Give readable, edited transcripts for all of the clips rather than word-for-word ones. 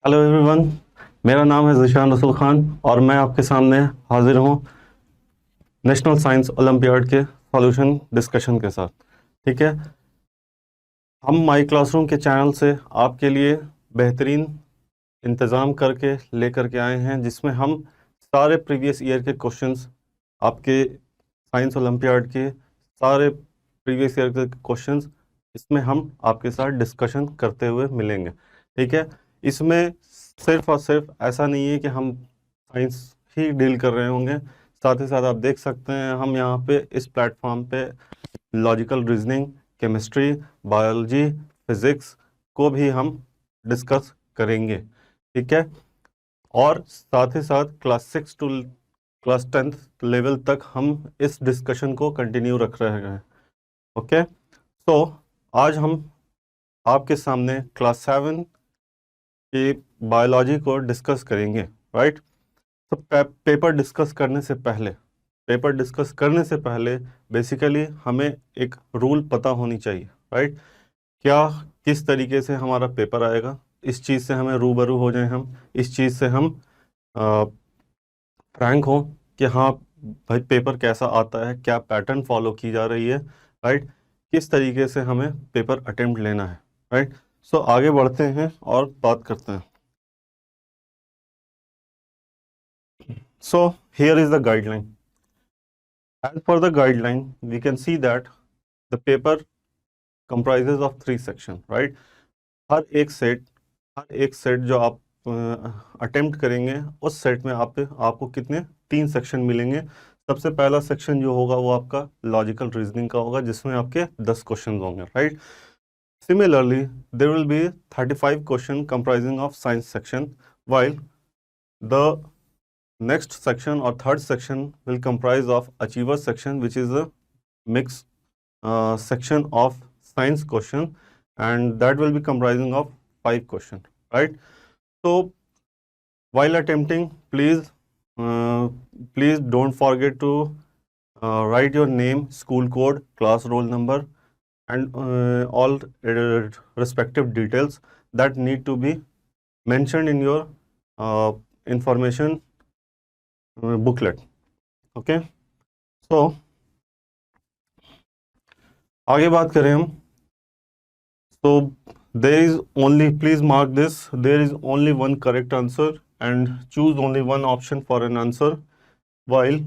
Hello everyone. मेरा नाम है ज़ीशान रसूल खान और मैं आपके सामने हाजिर हूँ नेशनल साइंस ओलंपियाड के सॉल्यूशन डिस्कशन के साथ। ठीक है, हम माई क्लासरूम के चैनल से आपके लिए बेहतरीन इंतज़ाम करके लेकर के आए हैं, जिसमें हम सारे प्रीवियस ईयर के क्वेश्चंस, आपके साइंस ओलंपियाड के सारे प्रीवियस ईयर के क्वेश्चंस, इसमें हम आपके साथ डिस्कशन करते हुए मिलेंगे। ठीक है, इसमें सिर्फ और सिर्फ ऐसा नहीं है कि हम साइंस ही डील कर रहे होंगे, साथ ही साथ आप देख सकते हैं हम यहाँ पे इस प्लेटफॉर्म पे logical reasoning, chemistry, biology, physics को भी हम डिस्कस करेंगे। ठीक है, और साथ ही साथ class 6 to class 10th level तक हम इस डिस्कशन को कंटिन्यू रख रहे हैं। ओके, तो आज हम आपके सामने क्लास 7 की बायोलॉजी को डिस्कस करेंगे। राइट, तो पेपर डिस्कस करने से पहले बेसिकली हमें एक रूल पता होनी चाहिए। राइट, क्या किस तरीके से हमारा पेपर आएगा, इस चीज़ से हमें रूबरू हो जाए, हम इस चीज़ से हम फ्रैंक हो कि हाँ भाई पेपर कैसा आता है, क्या पैटर्न फॉलो की जा रही है। राइट, किस तरीके से हमें पेपर अटेम्प्ट लेना है। राइट, सो आगे बढ़ते हैं और बात करते हैं। So here is the guideline. As per the guideline we can see that the paper comprises of 3 section. Right, हर एक सेट जो आप अटेम्प्ट करेंगे, उस सेट में आपको कितने 3 सेक्शन मिलेंगे। सबसे पहला सेक्शन जो होगा वो आपका लॉजिकल रीजनिंग का होगा, जिसमें आपके 10 क्वेश्चन होंगे। Right, similarly there will be 35 question comprising of science section, while the next section or third section will comprise of achiever section, which is a mixed section of science question, and that will be comprising of 5 question. Right, so while attempting, please don't forget to write your name, school code, class roll number, and all respective details that need to be mentioned in your information booklet. Okay, so आगे बात करें हम, so there is only, please mark this, there is only one correct answer and choose only one option for an answer, while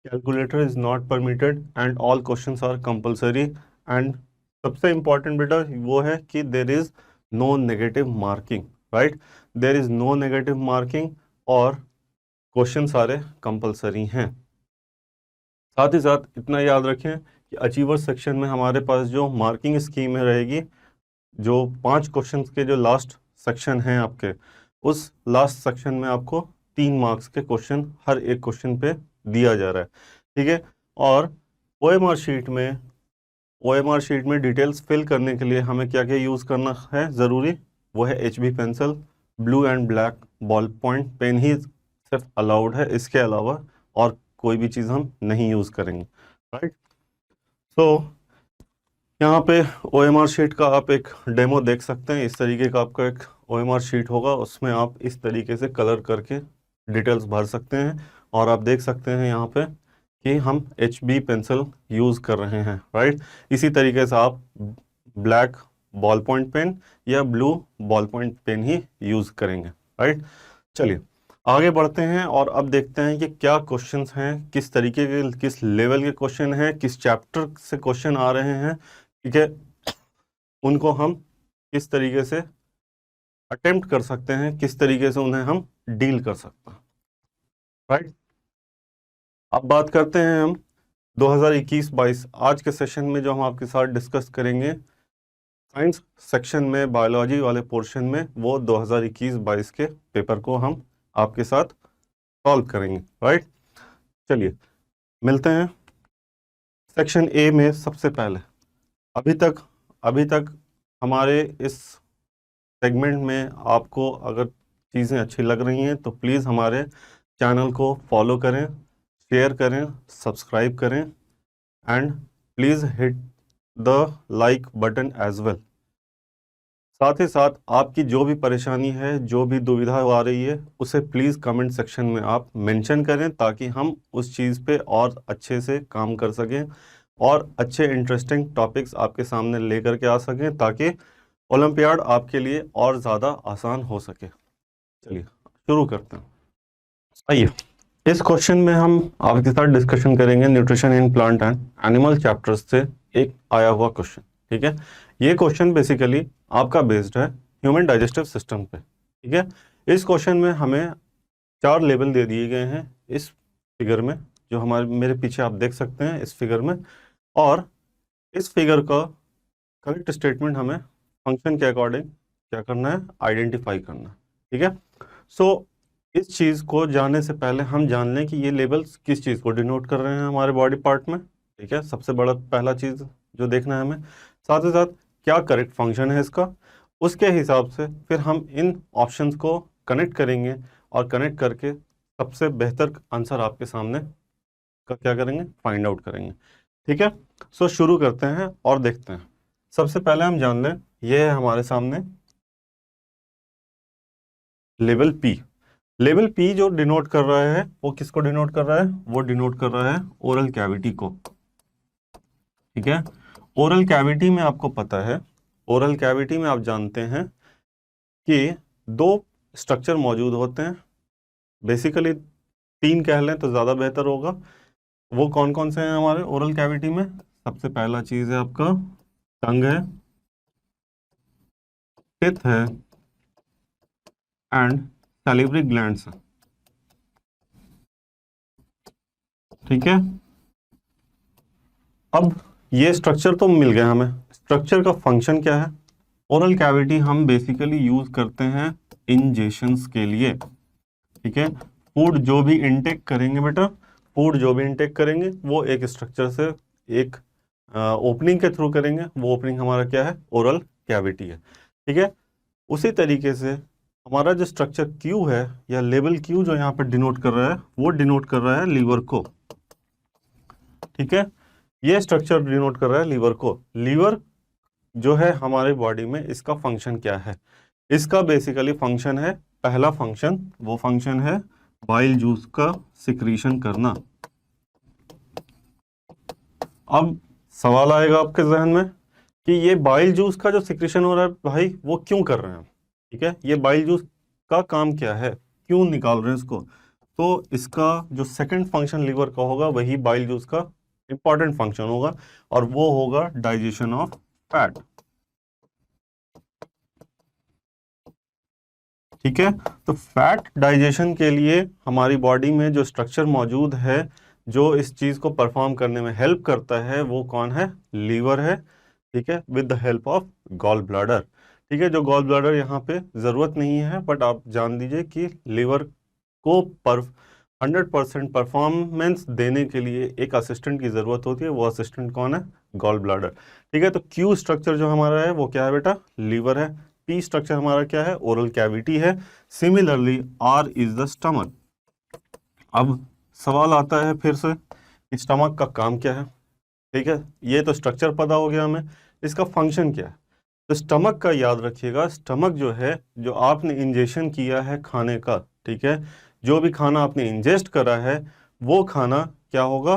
calculator is not permitted and all questions are compulsory. And सबसे important बेटा वो है कि there is no negative marking. right, there is no negative marking और question सारे compulsory हैं। साथ ही साथ इतना याद रखें कि अचीवर सेक्शन में हमारे पास जो मार्किंग स्कीम है रहेगी, जो 5 क्वेश्चंस के जो लास्ट सेक्शन हैं आपके, उस लास्ट सेक्शन में आपको 3 मार्क्स के क्वेश्चन हर एक क्वेश्चन पे दिया जा रहा है। ठीक है, और ओएमआर शीट में डिटेल्स फिल करने के लिए हमें क्या क्या यूज़ करना है ज़रूरी, वो है HB pencil, blue and black ball point pen ही सिर्फ अलाउड है, इसके अलावा और कोई भी चीज़ हम नहीं यूज़ करेंगे। राइट, सो यहाँ पे OMR शीट का आप एक डेमो देख सकते हैं। इस तरीके का आपका एक OMR शीट होगा, उसमें आप इस तरीके से कलर करके डिटेल्स भर सकते हैं, और आप देख सकते हैं यहाँ पे कि हम HB पेंसिल यूज़ कर रहे हैं। राइट, इसी तरीके से आप ब्लैक बॉल पॉइंट पेन या ब्लू बॉल पॉइंट पेन ही यूज़ करेंगे। राइट, चलिए आगे बढ़ते हैं और अब देखते हैं कि क्या क्वेश्चंस हैं, किस तरीके के, किस लेवल के क्वेश्चन हैं, किस चैप्टर से क्वेश्चन आ रहे हैं। ठीक है, उनको हम किस तरीके से अटेम्प्ट कर सकते हैं, किस तरीके से उन्हें हम डील कर सकते हैं। राइट, अब बात करते हैं हम 2021-22 आज के सेशन में जो हम आपके साथ डिस्कस करेंगे साइंस सेक्शन में, बायोलॉजी वाले पोर्शन में, वो 2021-22 के पेपर को हम आपके साथ सॉल्व करेंगे। राइट, चलिए मिलते हैं सेक्शन ए में। सबसे पहले अभी तक हमारे इस सेगमेंट में आपको अगर चीज़ें अच्छी लग रही हैं तो प्लीज़ हमारे चैनल को फॉलो करें, शेयर करें, सब्सक्राइब करें, and please hit the like button as well. साथ ही साथ आपकी जो भी परेशानी है, जो भी दुविधा आ रही है, उसे प्लीज़ कमेंट सेक्शन में आप मेंशन करें, ताकि हम उस चीज़ पे और अच्छे से काम कर सकें और अच्छे इंटरेस्टिंग टॉपिक्स आपके सामने लेकर के आ सकें, ताकि ओलंपियाड आपके लिए और ज़्यादा आसान हो सके। चलिए शुरू करते हैं। आइए, इस क्वेश्चन में हम आपके साथ डिस्कशन करेंगे nutrition in plant and animal chapters से एक आया हुआ क्वेश्चन। ठीक है, ये क्वेश्चन बेसिकली आपका बेस्ड है ह्यूमन डाइजेस्टिव सिस्टम पे। ठीक है, इस क्वेश्चन में हमें 4 लेवल दे दिए गए हैं इस फिगर में, जो हमारे मेरे पीछे आप देख सकते हैं इस फिगर में, और इस फिगर का करेक्ट स्टेटमेंट हमें फंक्शन के अकॉर्डिंग क्या करना है, आइडेंटिफाई करना है। ठीक है, सो इस चीज़ को जानने से पहले हम जान लें कि ये लेबल्स किस चीज़ को डिनोट कर रहे हैं हमारे बॉडी पार्ट में। ठीक है, सबसे बड़ा पहला चीज़ जो देखना है हमें, साथ ही साथ क्या करेक्ट फंक्शन है इसका, उसके हिसाब से फिर हम इन ऑप्शंस को कनेक्ट करेंगे और कनेक्ट करके सबसे बेहतर आंसर आपके सामने का क्या करेंगे, फाइंड आउट करेंगे। ठीक है, सो शुरू करते हैं और देखते हैं। सबसे पहले हम जान लें, ये है हमारे सामने लेवल पी। लेवल पी जो डिनोट कर रहा है वो किसको डिनोट कर रहा है, वो डिनोट कर रहा है ओरल कैविटी को। ठीक है, ओरल कैविटी में आपको पता है, ओरल कैविटी में आप जानते हैं कि 2 स्ट्रक्चर मौजूद होते हैं, बेसिकली 3 कह लें तो ज़्यादा बेहतर होगा। वो कौन कौन से हैं हमारे ओरल कैविटी में? सबसे पहला चीज़ है आपका टंग है, टिथ है एंड सैलिवरी ग्लैंड्स है। ठीक है, अब ये स्ट्रक्चर तो मिल गया हमें, स्ट्रक्चर का फंक्शन क्या है? ओरल कैविटी हम बेसिकली यूज करते हैं इंजेशंस के लिए। ठीक है, फूड जो भी इनटेक करेंगे बेटा, फूड जो भी इनटेक करेंगे वो एक स्ट्रक्चर से एक ओपनिंग के थ्रू करेंगे, वो ओपनिंग हमारा क्या है, ओरल कैविटी है। ठीक है, उसी तरीके से हमारा जो स्ट्रक्चर क्यू है या लेवल क्यू जो यहाँ पर डिनोट कर रहा है, वो डिनोट कर रहा है लीवर को। ठीक है, ये स्ट्रक्चर डिनोट कर रहा है लीवर को। लीवर जो है हमारे बॉडी में, इसका फंक्शन क्या है? इसका बेसिकली फंक्शन है, पहला फंक्शन, वो फंक्शन है बाइल जूस का सिक्रीशन करना। अब सवाल आएगा आपके जहन में कि ये बाइल जूस का जो सिक्रीशन हो रहा है भाई, वो क्यों कर रहे हैं? ठीक है, ये बाइल जूस का काम क्या है, क्यों निकाल रहे हैं इसको? तो इसका जो सेकंड फंक्शन लीवर का होगा, वही बाइल जूस का इंपॉर्टेंट फंक्शन होगा, और वो होगा डाइजेशन ऑफ फैट। ठीक है, तो फैट डाइजेशन के लिए हमारी बॉडी में जो स्ट्रक्चर मौजूद है, जो इस चीज को परफॉर्म करने में हेल्प करता है, वो कौन है? लीवर है। ठीक है, with the help of gall bladder. ठीक है, जो गॉल ब्लैडर यहाँ पे जरूरत नहीं है, बट आप जान लीजिए कि लीवर को 100% परफॉर्मेंस देने के लिए एक असिस्टेंट की जरूरत होती है। वो असिस्टेंट कौन है? Gall bladder. ठीक है, तो क्यू स्ट्रक्चर जो हमारा है वो क्या है बेटा? लीवर है। पी स्ट्रक्चर हमारा क्या है? ओरल कैविटी है। Similarly R is the stomach. अब सवाल आता है फिर से, स्टमक का काम क्या है? ठीक है, ये तो स्ट्रक्चर पता हो गया हमें, इसका फंक्शन क्या है? तो स्टमक का याद रखिएगा, स्टमक जो है, जो आपने इंजेक्शन किया है खाने का, ठीक है, जो भी खाना आपने इंजेस्ट करा है, वो खाना क्या होगा?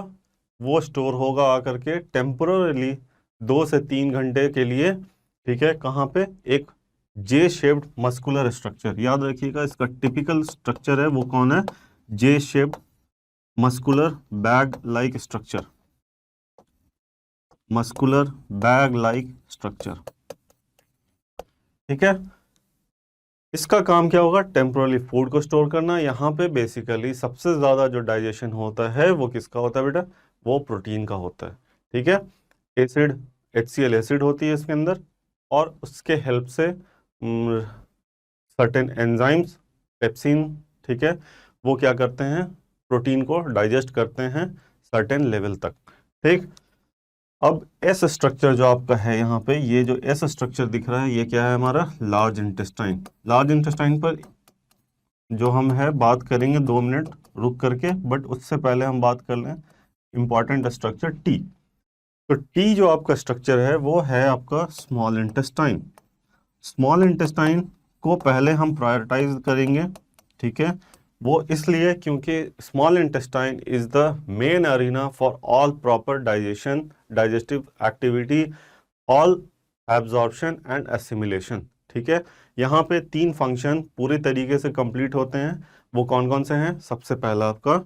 वो स्टोर होगा आकर के टेम्पोरली 2 से 3 घंटे के लिए। ठीक है, कहाँ पे? एक जे शेप्ड मस्कुलर स्ट्रक्चर, याद रखिएगा इसका टिपिकल स्ट्रक्चर है वो कौन है? जे shaped muscular bag like structure, muscular bag like structure. ठीक है, इसका काम क्या होगा? टेम्पोरली फूड को स्टोर करना। यहाँ पे बेसिकली सबसे ज्यादा जो डाइजेशन होता है वो किसका होता है बेटा? वो प्रोटीन का होता है। ठीक है, एसिड, HCl एसिड होती है इसके अंदर, और उसके हेल्प से सर्टेन एंजाइम्स, पेप्सिन, ठीक है, वो क्या करते हैं? प्रोटीन को डाइजेस्ट करते हैं सर्टेन लेवल तक। ठीक, अब एस स्ट्रक्चर जो आपका है यहाँ पे, ये जो एस स्ट्रक्चर दिख रहा है, ये क्या है हमारा? Large intestine. लार्ज इंटेस्टाइन पर जो हम है बात करेंगे 2 मिनट रुक करके, बट उससे पहले हम बात कर लें इंपॉर्टेंट स्ट्रक्चर टी। तो टी जो आपका स्ट्रक्चर है वो है आपका स्मॉल इंटेस्टाइन। स्मॉल इंटेस्टाइन को पहले हम प्रायोरिटाइज करेंगे, ठीक है। वो इसलिए क्योंकि small intestine is the main arena for all proper digestive activity, all absorption and assimilation, ठीक है। यहाँ पे 3 फंक्शन पूरे तरीके से कंप्लीट होते हैं। वो कौन कौन से हैं? सबसे पहला आपका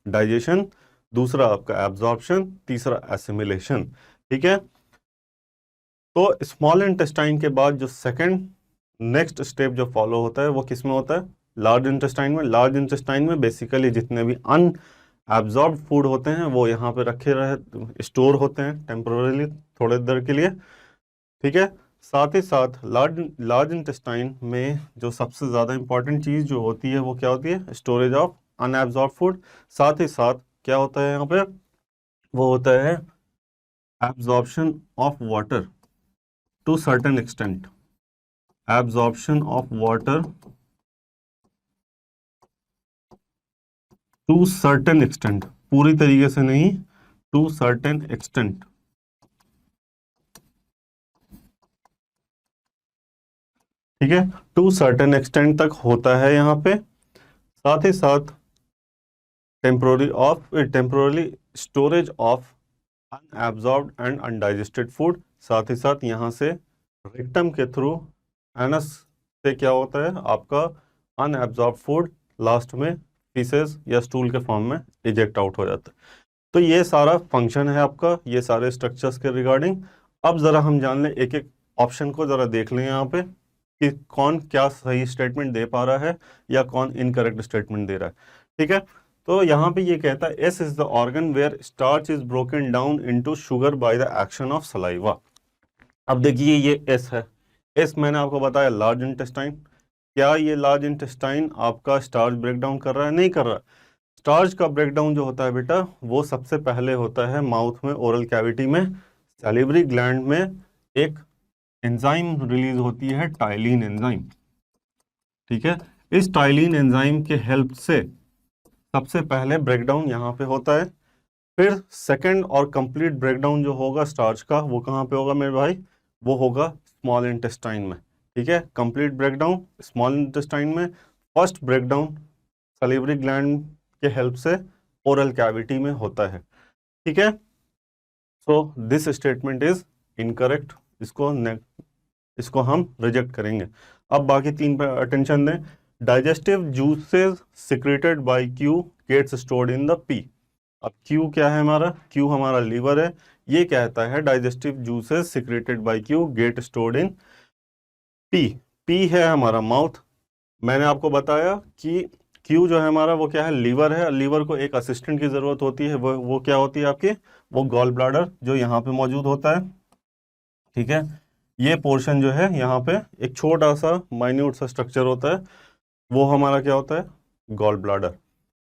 डाइजेशन, दूसरा आपका एब्जॉर्प्शन, तीसरा एसिमिलेशन, ठीक है। तो स्मॉल इंटेस्टाइन के बाद जो सेकंड नेक्स्ट स्टेप जो फॉलो होता है वो किस में होता है? लार्ज इंटेस्टाइन में। लार्ज इंटेस्टाइन में बेसिकली जितने भी अनएब्जॉर्ब्ड फूड होते हैं वो यहाँ पे रखे रहे स्टोर होते हैं टेम्पोररीली, थोड़े देर के लिए, ठीक है। साथ ही साथ लार्ज लार्ज इंटेस्टाइन में जो सबसे ज़्यादा इंपॉर्टेंट चीज़ जो होती है वो क्या होती है? Storage of unabsorbed food. साथ ही साथ क्या होता है यहाँ पे? वो होता है absorption of water to certain extent. Absorption of water to certain extent, पूरी तरीके से नहीं, टू सर्टेन एक्सटेंट, ठीक है। टू सर्टेन एक्सटेंट तक होता है यहाँ पे। साथ ही साथ temporarily storage of unabsorbed and undigested food. साथ ही साथ यहाँ से रेक्टम के थ्रू एनस से क्या होता है? आपका अनएब्जॉर्ब फूड लास्ट में फीसेस या स्टूल के फॉर्म में इजेक्ट आउट हो जाता है। तो ये सारा फंक्शन है आपका, ये सारे स्ट्रक्चर्स के रिगार्डिंग। अब ज़रा हम जान लें, एक एक ऑप्शन को ज़रा देख लें यहाँ पे कि कौन क्या सही स्टेटमेंट दे पा रहा है या कौन इनकरेक्ट स्टेटमेंट दे रहा है, ठीक है। तो यहाँ पे ये कहता है S is the organ where starch is broken down into sugar by the action of saliva. अब देखिए ये एस है, एस मैंने आपको बताया लार्ज इंटेस्टाइन। क्या ये लार्ज इंटेस्टाइन आपका स्टार्च ब्रेक डाउन कर रहा है? नहीं कर रहा। स्टार्च का ब्रेकडाउन जो होता है बेटा वो सबसे पहले होता है माउथ में, ओरल कैविटी में, सैलिवरी ग्लैंड में एक एंजाइम रिलीज होती है, टाइलिन एंजाइम, ठीक है। इस टाइलिन एंजाइम के हेल्प से सबसे पहले ब्रेकडाउन यहाँ पे होता है। फिर सेकंड और कंप्लीट ब्रेकडाउन जो होगा स्टार्च का वो कहाँ पे होगा मेरे भाई? वो होगा स्मॉल इंटेस्टाइन में, ठीक है। कंप्लीट ब्रेकडाउन स्मॉल इंटेस्टाइन में, फर्स्ट ब्रेकडाउन सलीवरी ग्लैंड के हेल्प से ओरल कैविटी में होता है, ठीक है। So this statement is incorrect, इसको हम रिजेक्ट करेंगे। अब बाकी 3 पर अटेंशन दें। Digestive juices secreted by Q gets stored in the P. अब क्यू क्या है हमारा? क्यू हमारा लीवर है। ये कहता है digestive juices secreted by Q get stored in P. P है हमारा माउथ। मैंने आपको बताया कि क्यू जो है हमारा वो क्या है? लीवर है। लीवर को एक असिस्टेंट की ज़रूरत होती है, वो क्या होती है आपकी? वो गॉल ब्लैडर जो यहाँ पे मौजूद होता है, ठीक है। ये पोर्शन जो है यहाँ पे एक छोटा सा माइन्यूट सा स्ट्रक्चर होता है, वो हमारा क्या होता है? गॉल ब्लैडर,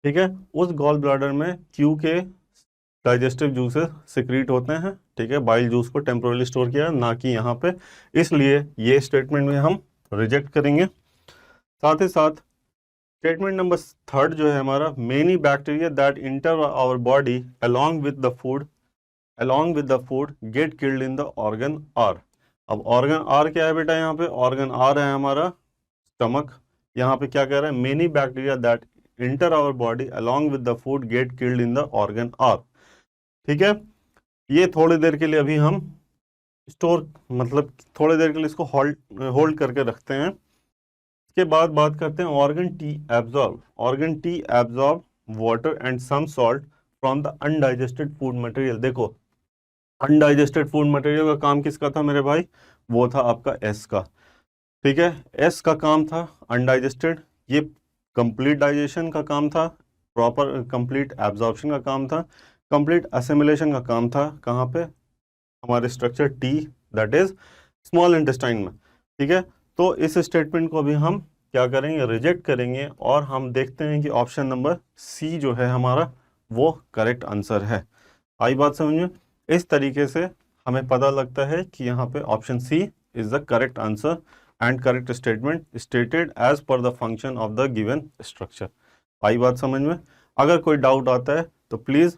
ठीक है। उस गॉल ब्लैडर में क्यू के डाइजेस्टिव जूसेस सिक्रीट होते हैं, ठीक है। बाइल जूस को टेम्पोरली स्टोर किया, ना कि यहाँ पे, इसलिए ये स्टेटमेंट में हम रिजेक्ट करेंगे। साथ ही साथ स्टेटमेंट नंबर 3 जो है हमारा, many bacteria that enter our body along with the food get killed in the organ R. अब ऑर्गन आर क्या है बेटा? यहाँ पे ऑर्गन आर है हमारा स्टमक। यहाँ पे क्या कह रहा है? Many bacteria that enter our body along with the food get killed in the organ R, ठीक है। ये थोड़ी देर के लिए अभी हम स्टोर, मतलब थोड़ी देर के लिए इसको होल्ड करके रखते हैं। इसके बाद बात करते हैं organ T absorb. Organ T absorb water and some salt from the undigested food material. देखो अनडाइजेस्टेड फूड मटेरियल का काम किसका था मेरे भाई? वो था आपका एस का, ठीक है। एस का काम था अनडाइजेस्टेड, ये कंप्लीट डाइजेशन का काम था, प्रॉपर कंप्लीट एब्जॉर्प्शन का काम था, कंप्लीट असिमिलेशन का काम था। कहाँ पे? हमारे structure T, that is small intestine में, ठीक है। तो इस स्टेटमेंट को भी हम क्या करेंगे? रिजेक्ट करेंगे, और हम देखते हैं कि ऑप्शन नंबर सी जो है हमारा वो करेक्ट आंसर है। आई बात समझ में? इस तरीके से हमें पता लगता है कि यहाँ पे option C is the correct answer and correct statement stated as per the function of the given structure. आई बात समझ में? अगर कोई डाउट आता है तो please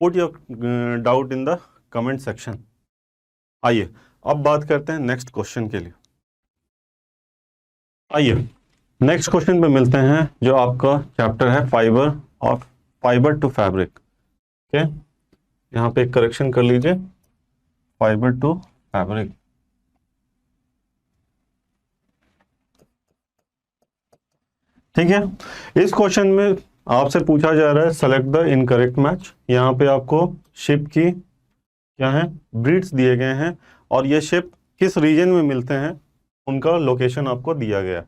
put your doubt in the comment section. आइए अब बात करते हैं नेक्स्ट क्वेश्चन के लिए। आइए नेक्स्ट क्वेश्चन पे मिलते हैं, जो आपका चैप्टर है फाइबर टू फैब्रिक। ओके, यहाँ पे एक करेक्शन कर लीजिए, फाइबर टू फैब्रिक। ठीक है, इस क्वेश्चन में आपसे पूछा जा रहा है सेलेक्ट द इनकरेक्ट मैच। यहाँ पे आपको शिप की क्या है, ब्रीड्स दिए गए हैं, और ये शिप किस रीजन में मिलते हैं उनका लोकेशन आपको दिया गया।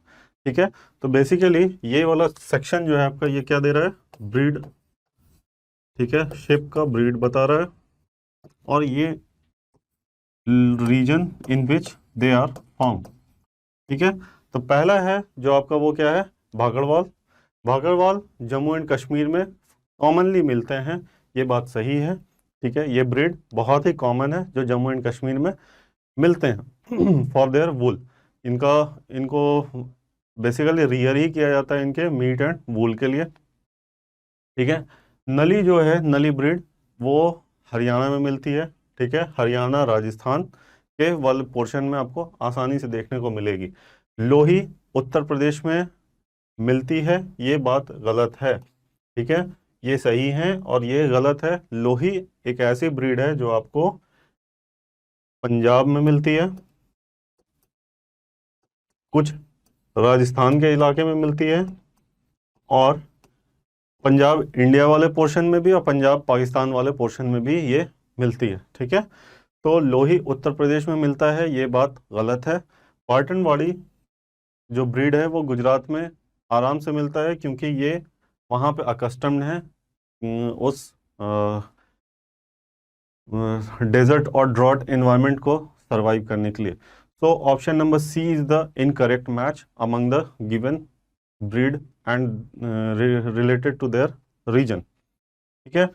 ठीक है, तो बेसिकली ये वाला सेक्शन जो है आपका, ये क्या दे रहा है, ब्रीड। ठीक है, शिप का ब्रीड बता रहा है, और ये region in which they are found. ठीक है, तो पहला है जो आपका वो क्या है, भागड़वाल। भागड़वाल जम्मू एंड कश्मीर में कॉमनली मिलते हैं, ये बात सही है। ठीक है, ये ब्रीड बहुत ही कॉमन है जो जम्मू एंड कश्मीर में मिलते हैं फॉर देयर वूल। इनका इनको बेसिकली रियर ही किया जाता है इनके मीट एंड वूल के लिए। ठीक है, नली जो है, नली ब्रीड, वो हरियाणा में मिलती है। ठीक है, हरियाणा राजस्थान के वाले पोर्शन में आपको आसानी से देखने को मिलेगी। लोही उत्तर प्रदेश में मिलती है, ये बात गलत है। ठीक है, ये सही है और ये गलत है। लोही एक ऐसी ब्रीड है जो आपको पंजाब में मिलती है, कुछ राजस्थान के इलाके में मिलती है, और पंजाब इंडिया वाले पोर्शन में भी और पंजाब पाकिस्तान वाले पोर्शन में भी ये मिलती है। ठीक है, तो लोही उत्तर प्रदेश में मिलता है, ये बात गलत है। पाटनवाड़ी जो ब्रीड है वो गुजरात में आराम से मिलता है, क्योंकि ये वहाँ पे अकस्टम्ड है उस डेजर्ट और ड्रॉट एनवायरनमेंट को सरवाइव करने के लिए। So option number C is the incorrect match among the given breed and related to their region. ठीक है,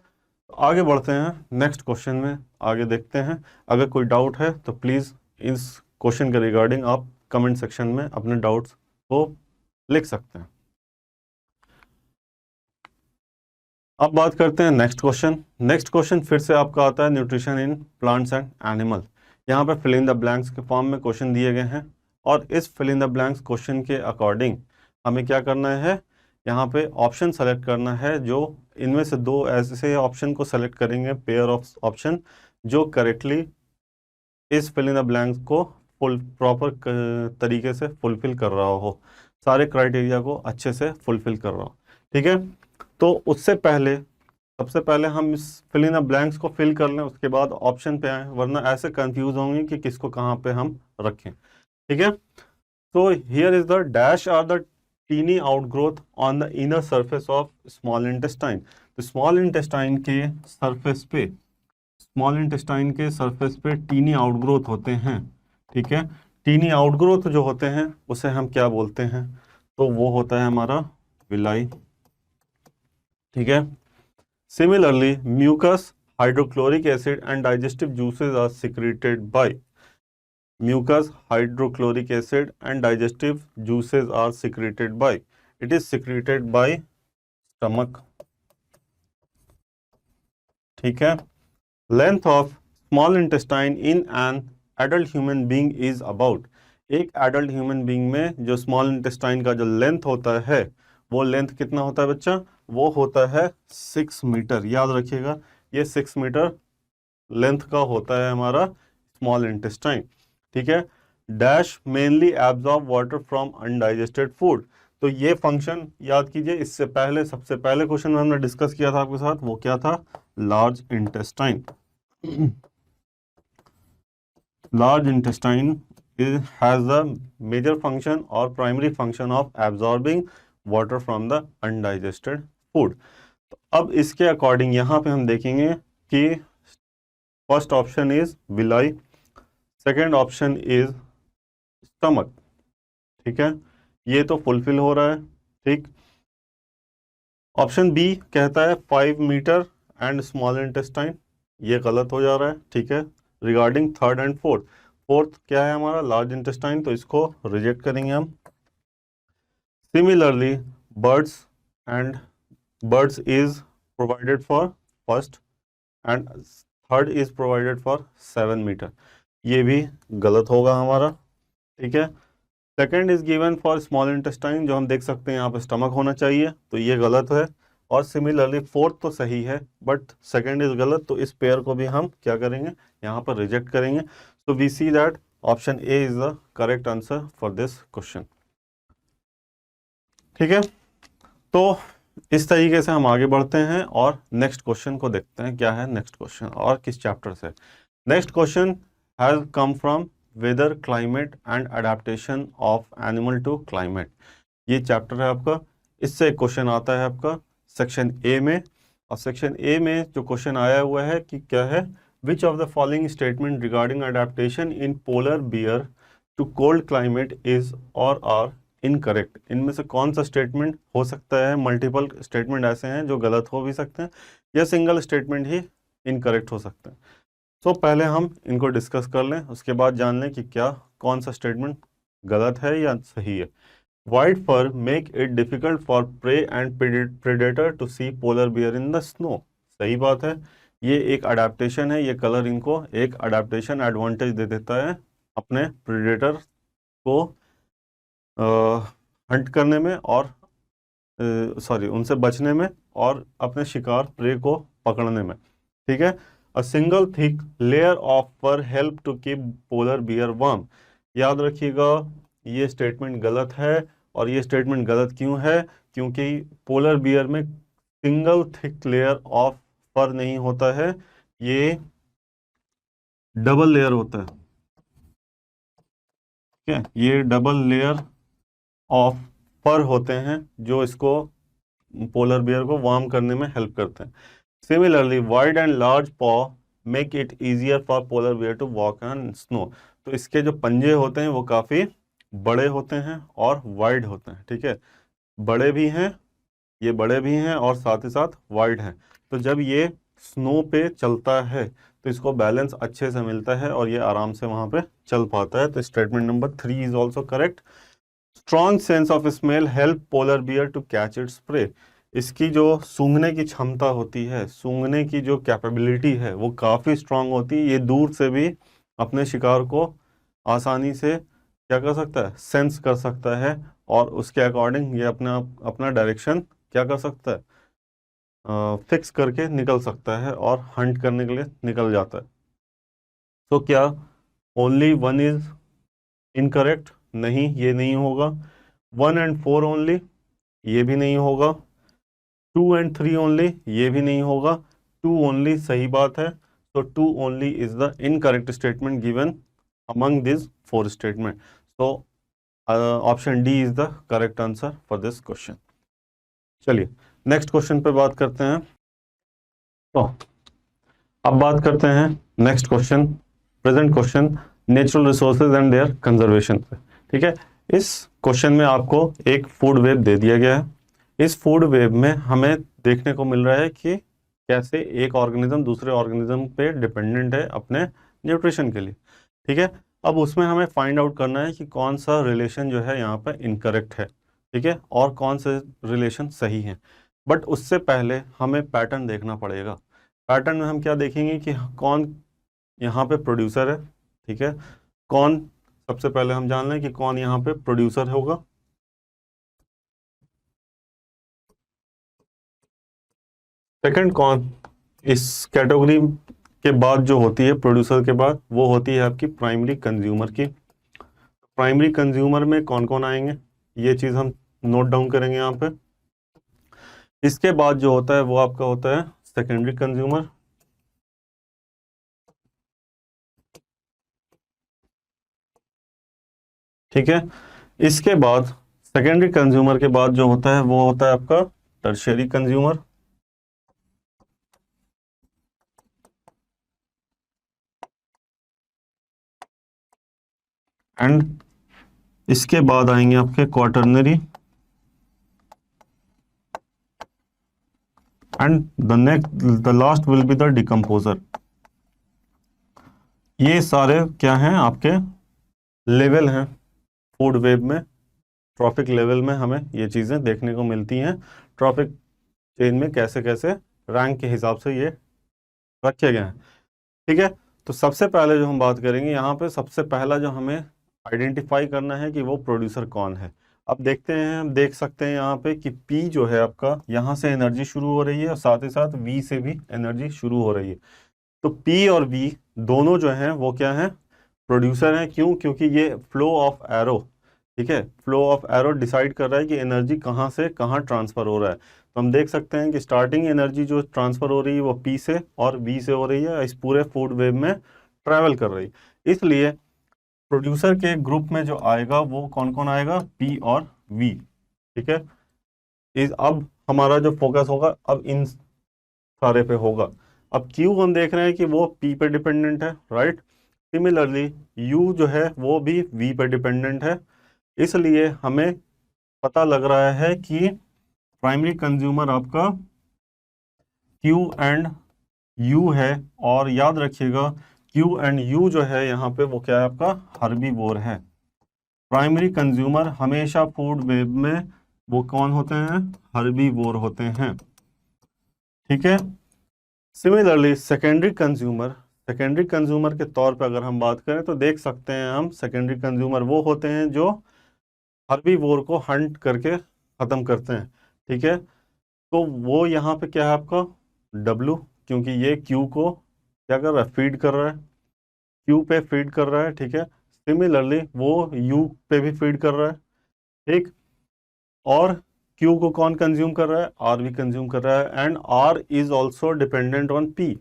आगे बढ़ते हैं नेक्स्ट क्वेश्चन में, आगे देखते हैं। अगर कोई डाउट है तो प्लीज़ इस क्वेश्चन के रिगार्डिंग आप कमेंट सेक्शन में अपने डाउट्स को लिख सकते हैं। अब बात करते हैं नेक्स्ट क्वेश्चन। नेक्स्ट क्वेश्चन फिर से आपका आता है nutrition in plants and animal. यहाँ पे फिल इन द ब्लैंक्स के फॉर्म में क्वेश्चन दिए गए हैं, और इस fill in the blanks question के अकॉर्डिंग हमें क्या करना है, यहाँ पे ऑप्शन सेलेक्ट करना है। जो इनमें से दो ऐसे ऑप्शन को सेलेक्ट करेंगे, पेयर ऑफ ऑप्शन, जो करेक्टली इस फिल इन द ब्लैंक्स को फुल प्रॉपर तरीके से फुलफिल कर रहा हो, सारे क्राइटेरिया को अच्छे से फुलफिल कर रहा हो। ठीक है, तो उससे पहले सबसे पहले हम इस फिल इन द ब्लैंक्स को फिल कर लें, उसके बाद ऑप्शन पे आए, वरना ऐसे कंफ्यूज होंगे कि किसको कहाँ पे हम रखें। ठीक है, तो here is the dash are the tiny outgrowth on the inner surface of small intestine. तो स्मॉल इंटेस्टाइन के सरफेस पे, स्मॉल इंटेस्टाइन के सरफेस पे टीनी आउटग्रोथ होते हैं। ठीक है, टीनी आउटग्रोथ जो होते हैं उसे हम क्या बोलते हैं, तो वो होता है हमारा विलाई। ठीक है, similarly mucus, hydrochloric acid and digestive juices are secreted by. Mucus, hydrochloric acid and digestive juices are secreted by, it is secreted by stomach. ठीक है, length of small intestine in an adult human being is about. एक adult human being में जो small intestine का जो length होता है, वो लेंथ कितना होता है बच्चा, वो होता है 6 मीटर। याद रखिएगा, ये 6 मीटर लेंथ का होता है हमारा स्मॉल इंटेस्टाइन। ठीक है, dash mainly absorb water from undigested food. तो ये फंक्शन याद कीजिए, इससे पहले सबसे पहले क्वेश्चन में हमने डिस्कस किया था आपके साथ, वो क्या था, large intestine. large intestine has the major function or primary function of absorbing water from the undigested food। तो अब इसके अकॉर्डिंग यहाँ पे हम देखेंगे कि first option is villi, second option is stomach. ठीक है, ये तो फुलफिल हो रहा है। ठीक, ऑप्शन बी कहता है 5 मीटर एंड स्मॉल इंटेस्टाइन, ये गलत हो जा रहा है। ठीक है, regarding third and fourth, fourth क्या है हमारा, लार्ज इंटेस्टाइन, तो इसको रिजेक्ट करेंगे हम। Similarly birds and birds is provided for first and third is provided for 7 metre, ये भी गलत होगा हमारा। ठीक है, second is given for small intestine, जो हम देख सकते हैं यहाँ पे स्टमक होना चाहिए, तो ये गलत है। और सिमिलरली फोर्थ तो सही है बट सेकेंड इज गलत, तो इस पेयर को भी हम क्या करेंगे, यहाँ पर रिजेक्ट करेंगे। So we see that option A is the correct answer for this question. ठीक है, तो इस तरीके से हम आगे बढ़ते हैं और नेक्स्ट क्वेश्चन को देखते हैं क्या है नेक्स्ट क्वेश्चन और किस चैप्टर से। Next question has come from weather climate and adaptation of animal to climate. ये चैप्टर है आपका, इससे एक क्वेश्चन आता है आपका सेक्शन ए में। और सेक्शन ए में जो क्वेश्चन आया हुआ है कि क्या है, which of the following statement regarding adaptation in polar bear to cold climate is और आर इनकरेक्ट। इनमें से कौन सा स्टेटमेंट हो सकता है, मल्टीपल स्टेटमेंट ऐसे हैं जो गलत हो भी सकते हैं या सिंगल स्टेटमेंट ही इनकरेक्ट हो सकते हैं। तो पहले हम इनको डिस्कस कर लें, उसके बाद जान लें कि क्या कौन सा स्टेटमेंट गलत है या सही है। Wide fur make it difficult for prey and predator to see polar bear in the snow. सही बात है, ये एक अडेप्टेशन है, ये कलर इनको एक अडेप्टेशन एडवांटेज दे देता है अपने प्रेडेटर को हंट करने में और उनसे बचने में और अपने शिकार प्रे को पकड़ने में। ठीक है, a single thick layer of fur help to keep polar bear warm. याद रखिएगा ये स्टेटमेंट गलत है, और ये स्टेटमेंट गलत क्यों है, क्योंकि पोलर बियर में सिंगल थिक लेयर ऑफ फर नहीं होता है, ये डबल लेयर होता है। ठीक है, ये डबल लेयर ऑफ फर होते हैं जो इसको पोलर बियर को वार्म करने में हेल्प करते हैं। Similarly wide and large paw make it easier for polar bear to walk on snow. तो इसके जो पंजे होते हैं वो काफ़ी बड़े होते हैं और वाइड होते हैं। ठीक है, बड़े भी हैं, ये बड़े भी हैं और साथ ही साथ वाइड हैं। तो जब ये स्नो पे चलता है तो इसको बैलेंस अच्छे से मिलता है और ये आराम से वहाँ पे चल पाता है। तो statement number 3 is also correct. Strong sense of smell help polar bear to catch its prey. इसकी जो सूंघने की क्षमता होती है, सूंघने की जो कैपेबिलिटी है वो काफ़ी स्ट्रांग होती है। ये दूर से भी अपने शिकार को आसानी से क्या कर सकता है, सेंस कर सकता है और उसके अकॉर्डिंग ये अपना डायरेक्शन क्या कर सकता है, फिक्स करके निकल सकता है और हंट करने के लिए निकल जाता है। तो क्या ओनली 1 इज इनकरेक्ट? नहीं, ये नहीं होगा। 1 and 4 ओनली, ये भी नहीं होगा। 2 and 3 ओनली, ये भी नहीं होगा। 2 ओनली सही बात है। तो 2 only is the incorrect statement given among this 4 statement. So option D is the correct answer for this question. चलिए नेक्स्ट क्वेश्चन पे बात करते हैं। तो अब बात करते हैं next question, present question, natural resources and their conservation पे। ठीक है, इस क्वेश्चन में आपको एक फूड वेब दे दिया गया है। इस फूड वेब में हमें देखने को मिल रहा है कि कैसे एक ऑर्गेनिज्म दूसरे ऑर्गेनिज्म पे डिपेंडेंट है अपने न्यूट्रिशन के लिए। ठीक है, अब उसमें हमें फाइंड आउट करना है कि कौन सा रिलेशन जो है यहाँ पर इनकरेक्ट है, ठीक है, और कौन से रिलेशन सही हैं। बट उससे पहले हमें पैटर्न देखना पड़ेगा। पैटर्न में हम क्या देखेंगे कि कौन यहाँ पे प्रोड्यूसर है। ठीक है, कौन, सबसे पहले हम जान लें कि कौन यहाँ पे प्रोड्यूसर होगा। सेकंड कौन, इस कैटेगरी के बाद जो होती है प्रोड्यूसर के बाद, वो होती है आपकी प्राइमरी कंज्यूमर की। प्राइमरी कंज्यूमर में कौन कौन आएंगे, ये चीज़ हम नोट डाउन करेंगे यहाँ पे। इसके बाद जो होता है वो आपका होता है सेकेंडरी कंज्यूमर। ठीक है, इसके बाद सेकेंडरी कंज्यूमर के बाद जो होता है वो होता है आपका टर्शियरी कंज्यूमर। एंड इसके बाद आएंगे आपके quaternary and the last will be the decomposer. ये सारे क्या हैं आपके लेवल हैं फूड वेब में। ट्रॉफिक लेवल में हमें ये चीज़ें देखने को मिलती हैं, ट्रॉफिक चेन में कैसे कैसे रैंक के हिसाब से ये रखे गए हैं। ठीक है, तो सबसे पहले जो हम बात करेंगे यहाँ पे, सबसे पहला जो हमें आइडेंटिफाई करना है कि वो प्रोड्यूसर कौन है। अब देखते हैं, हम देख सकते हैं यहाँ पे कि P जो है आपका, यहाँ से एनर्जी शुरू हो रही है और साथ ही साथ V से भी एनर्जी शुरू हो रही है। तो P और V दोनों जो हैं वो क्या हैं, प्रोड्यूसर हैं। क्यों? क्योंकि ये फ्लो ऑफ एरो, ठीक है, फ्लो ऑफ एरो डिसाइड कर रहा है कि एनर्जी कहाँ से कहाँ ट्रांसफर हो रहा है। तो हम देख सकते हैं कि स्टार्टिंग एनर्जी जो ट्रांसफर हो रही है वो P से और V से हो रही है, इस पूरे फूड वेव में ट्रैवल कर रही है। इसलिए प्रोड्यूसर के ग्रुप में जो आएगा वो कौन कौन आएगा, P और V, ठीक है। इस अब हमारा जो फोकस होगा अब इन सारे पे होगा। अब Q हम देख रहे हैं कि वो P पे डिपेंडेंट है, राइट। सिमिलरली U जो है वो भी V पे डिपेंडेंट है। इसलिए हमें पता लग रहा है कि प्राइमरी कंज्यूमर आपका Q एंड U है। और याद रखिएगा Q एंड U जो है यहाँ पे वो क्या है, आपका हर्बीवोर है। प्राइमरी कंज्यूमर हमेशा फूड वेब में वो कौन होते हैं, हर्बीवोर होते हैं, ठीक है। सिमिलरली सेकेंडरी कंज्यूमर के तौर पे अगर हम बात करें तो देख सकते हैं हम, सेकेंडरी कंज्यूमर वो होते हैं जो हर्बीवोर को हंट करके ख़त्म करते हैं, ठीक है। तो वो यहाँ पे क्या है आपका W, क्योंकि ये Q को क्या कर रहा है, फीड कर रहा है, Q पे फीड कर रहा है, ठीक है। सिमिलरली वो U पे भी फीड कर रहा है, ठीक। और Q को कौन कंज्यूम कर रहा है, R भी कंज्यूम कर रहा है, and R is also dependent on P।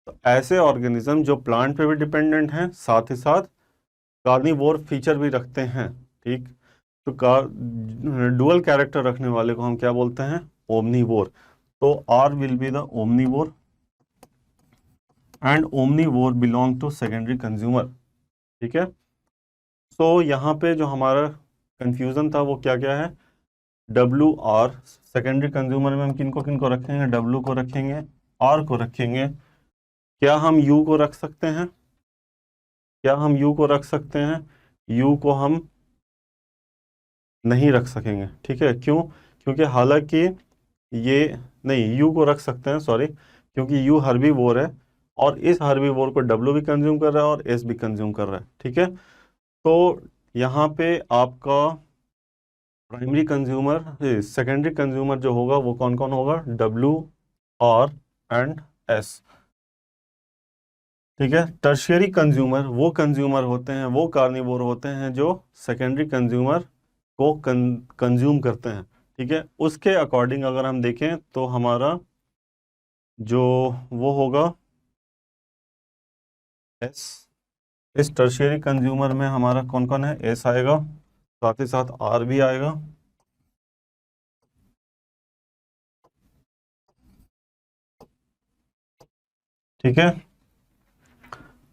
तो ऐसे ऑर्गेनिज्म जो प्लांट पे भी डिपेंडेंट हैं, साथ ही साथ कार्निवोर फीचर भी रखते हैं, ठीक। तो डुअल कैरेक्टर रखने वाले को हम क्या बोलते हैं, ओमनीवोर। तो R will be the omnivore and omnivore belong to secondary consumer, ठीक है। सो यहाँ पे जो हमारा कंफ्यूजन था वो क्या क्या है, WR, सेकेंडरी कंज्यूमर में हम किन को रखेंगे, W को रखेंगे, R को रखेंगे। क्या हम U को रख सकते हैं, क्या हम U को रख सकते हैं, U को हम नहीं रख सकेंगे, ठीक है। क्यों? क्योंकि हालांकि ये, नहीं, U को रख सकते हैं, सॉरी, क्योंकि U हर्बीवोर है और इस हर्बीवोर को W भी कंज्यूम कर रहा है और S भी कंज्यूम कर रहा है, ठीक है। तो यहाँ पे आपका प्राइमरी कंज्यूमर, सेकेंडरी कंज्यूमर जो होगा वो कौन कौन होगा, W, R एंड S, ठीक है। टर्शियरी कंज्यूमर वो कंज्यूमर होते हैं, वो कार्निवोर होते हैं जो सेकेंडरी कंज्यूमर को कंज्यूम करते हैं, ठीक है। उसके अकॉर्डिंग अगर हम देखें तो हमारा जो वो होगा S, इस टर्शियरी कंज्यूमर में हमारा कौन कौन है, S आएगा, साथ ही साथ R भी आएगा, ठीक है।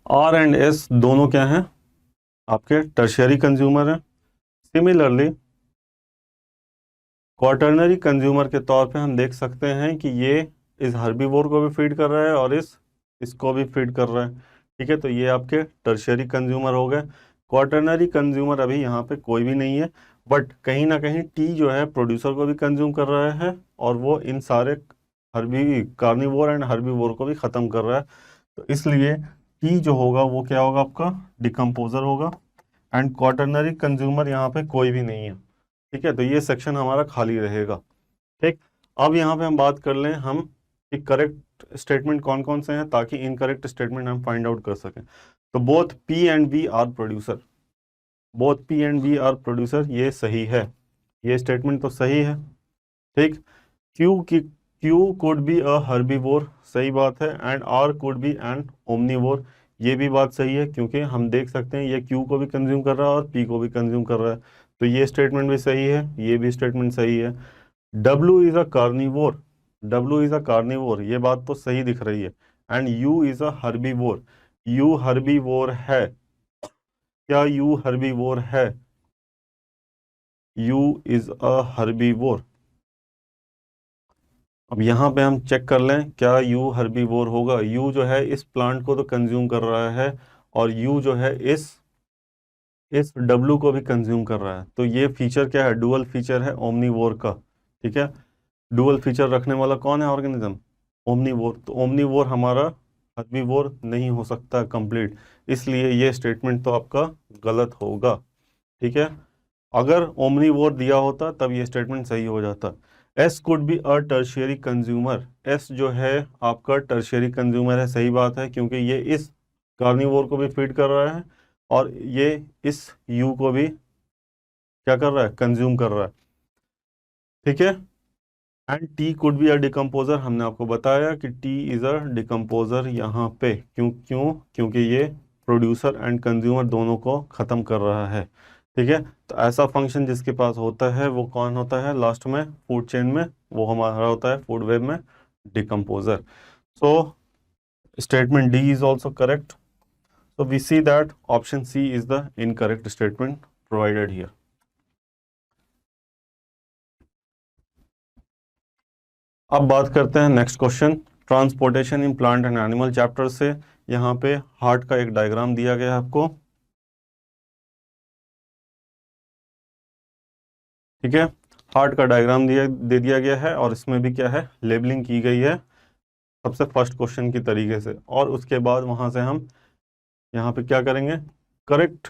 R एंड S दोनों क्या हैं, आपके टर्शियरी कंज्यूमर हैं। सिमिलरली क्वाटरनरी कंज्यूमर के तौर पे हम देख सकते हैं कि ये इस हर्बीवोर को भी फीड कर रहा है और इसको भी फीड कर रहा है, ठीक है। तो ये आपके टर्शियरी कंज्यूमर हो गए। क्वाटरनरी कंज्यूमर अभी यहाँ पे कोई भी नहीं है, बट कहीं ना कहीं T जो है प्रोड्यूसर को भी कंज्यूम कर रहा है और वो इन सारे कार्निवोर एंड हर्बीवोर को भी ख़त्म कर रहा है। तो इसलिए T जो होगा वो क्या होगा, आपका डिकम्पोजर होगा। एंड क्वाटरनरी कंज्यूमर यहाँ पे कोई भी नहीं है, ठीक है। तो ये सेक्शन हमारा खाली रहेगा, ठीक। अब यहाँ पे हम बात कर लें हम कि करेक्ट स्टेटमेंट कौन कौन से हैं, ताकि इनकरेक्ट स्टेटमेंट हम फाइंड आउट कर सकें। तो both P and V are producer, both P and V are producer, ये सही है, ये स्टेटमेंट तो सही है, ठीक। Q could be a herbivore, सही बात है, and R could be an omnivore, ये भी बात सही है, क्योंकि हम देख सकते हैं ये Q को भी कंज्यूम कर रहा है और P को भी कंज्यूम कर रहा है। तो ये स्टेटमेंट भी सही है, ये भी स्टेटमेंट सही है। W is a carnivore, W is a carnivore, ये बात तो सही दिख रही है। And U is a herbivore, U herbivore है। क्या U हर्बीवोर है? U is a herbivore. अब यहाँ पे हम चेक कर लें क्या U हर्बीवोर होगा। U जो है इस प्लांट को तो कंज्यूम कर रहा है और U जो है इस W को भी कंज्यूम कर रहा है। तो ये फीचर क्या है, डुअल फीचर है ओमनीवोर का, ठीक है। डुअल फीचर रखने वाला कौन है ऑर्गेनिज्म, ओमनीवोर। तो ओमनीवोर हमारा हर्बीवोर नहीं हो सकता कंप्लीट, इसलिए ये स्टेटमेंट तो आपका गलत होगा। ठीक है, अगर ओमनीवोर दिया होता तब ये स्टेटमेंट सही हो जाता। S could be a tertiary consumer, S जो है आपका टर्शियरी कंज्यूमर है, सही बात है, क्योंकि ये इस कार्निवोर को भी फीड कर रहा है और ये इस यू को भी क्या कर रहा है, कंज्यूम कर रहा है। ठीक है, and T could be a decomposer, हमने आपको बताया कि टी इज अ डिकम्पोजर यहाँ पे, क्यों क्यों, क्योंकि ये प्रोड्यूसर एंड कंज्यूमर दोनों को खत्म कर रहा है। ठीक है, तो ऐसा फंक्शन जिसके पास होता है वो कौन होता है लास्ट में फूड चेन में, वो हमारा होता है फूड वेब में decomposer. So statement D is also correct, so we see that option C is the incorrect statement provided here. अब बात करते हैं next question, transportation in plant and animal chapter से। यहाँ पे हार्ट का एक डायग्राम दिया गया है आपको। ठीक है, हार्ट का डायग्राम दे दिया गया है और इसमें भी क्या है, लेबलिंग की गई है सबसे फर्स्ट क्वेश्चन की तरीके से, और उसके बाद वहां से हम यहाँ पे क्या करेंगे, करेक्ट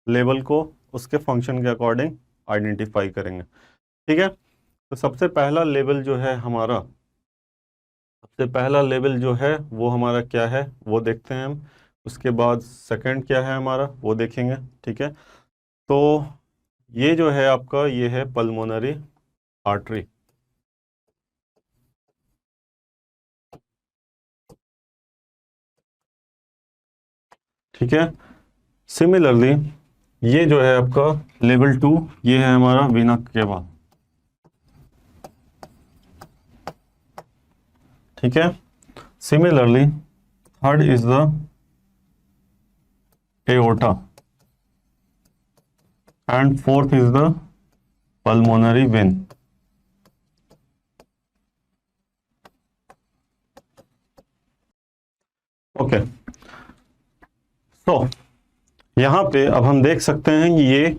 लेबल को उसके फंक्शन के अकॉर्डिंग आइडेंटिफाई करेंगे। ठीक है, तो सबसे पहला लेबल जो है हमारा, सबसे पहला लेवल जो है वो हमारा क्या है वो देखते हैं हम, उसके बाद सेकंड क्या है हमारा वो देखेंगे। ठीक है, तो ये जो है आपका ये है पल्मोनरी आर्टरी। ठीक है, सिमिलरली ये जो है आपका लेवल 2, ये है हमारा वीना केवा। ठीक है, similarly third is the aorta and fourth is the pulmonary vein. Okay, so यहाँ पे अब हम देख सकते हैं कि ये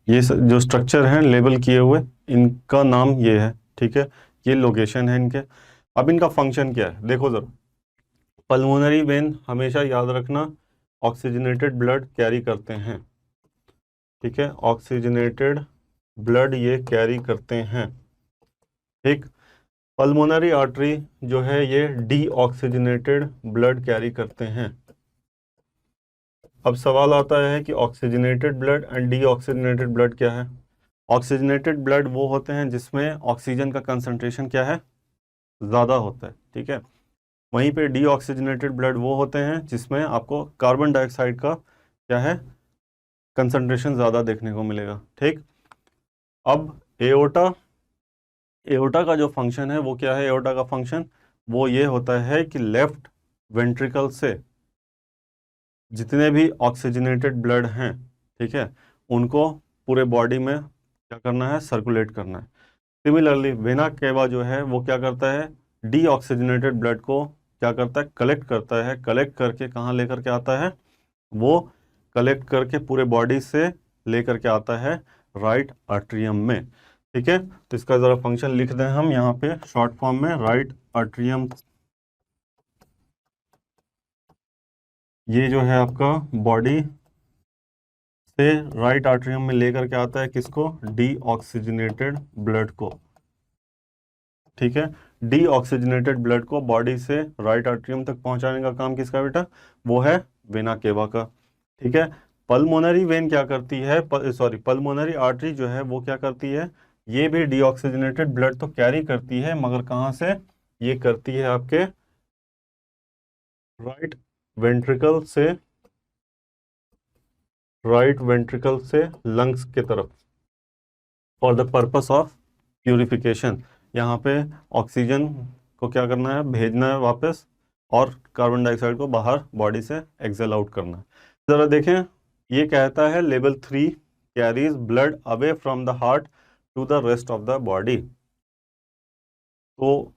जो स्ट्रक्चर हैं लेबल किए हुए, इनका नाम ये है। ठीक है, ये लोकेशन है इनके। अब इनका फंक्शन क्या है देखो जरा। पल्मोनरी वेन हमेशा याद रखना ऑक्सीजनेटेड ब्लड कैरी करते हैं। ठीक है, ऑक्सीजनेटेड ब्लड ये कैरी करते हैं। ठीक, पल्मोनरी आर्टरी जो है ये डीऑक्सीजनेटेड ब्लड कैरी करते हैं। अब सवाल आता है कि oxygenated blood and deoxygenated blood क्या है। ऑक्सीजनेटेड ब्लड वो होते हैं जिसमें ऑक्सीजन का कंसंट्रेशन क्या है, ज़्यादा होता है। ठीक है, वहीं पे डीऑक्सीजनेटेड ब्लड वो होते हैं जिसमें आपको कार्बन डाइऑक्साइड का क्या है, कंसंट्रेशन ज़्यादा देखने को मिलेगा। ठीक, अब एओर्टा का जो फंक्शन है वो क्या है, एओर्टा का फंक्शन वो ये होता है कि लेफ्ट वेंट्रिकल से जितने भी ऑक्सीजनेटेड ब्लड हैं, ठीक है, उनको पूरे बॉडी में क्या करना है, सर्कुलेट करना है। सिमिलरली वेना केवा जो है वो क्या करता है, डीऑक्सीजनेटेड ब्लड को क्या करता है, कलेक्ट करता है। कलेक्ट करके कहाँ लेकर के आता है, वो कलेक्ट करके पूरे बॉडी से लेकर के आता है राइट आर्ट्रियम में। ठीक है, तो इसका जरा फंक्शन लिख दें हम यहाँ पे शॉर्ट फॉर्म में, राइट आर्ट्रियम। ये जो है आपका बॉडी से राइट आर्ट्रियम में लेकर के आता है किसको, डीऑक्सीजनेटेड ब्लड को। ठीक है, डीऑक्सीजनेटेड ब्लड को बॉडी से राइट आर्ट्रियम तक पहुंचाने का काम किसका बेटा, वो है वेना केवा का। ठीक है, पल्मोनरी वेन क्या करती है, पल्मोनरी आर्टरी जो है वो क्या करती है, ये भी डीऑक्सीजनेटेड ब्लड तो कैरी करती है, मगर कहाँ से, ये करती है आपके राइट वेंट्रिकल से, राइट वेंट्रिकल से लंग्स के तरफ, for the purpose of purification. यहाँ पे ऑक्सीजन को क्या करना है, भेजना है वापस, और कार्बन डाइऑक्साइड को बाहर बॉडी से एक्सेल आउट करना है। ज़रा देखें, ये कहता है level 3 carries blood away from the heart to the rest of the body. तो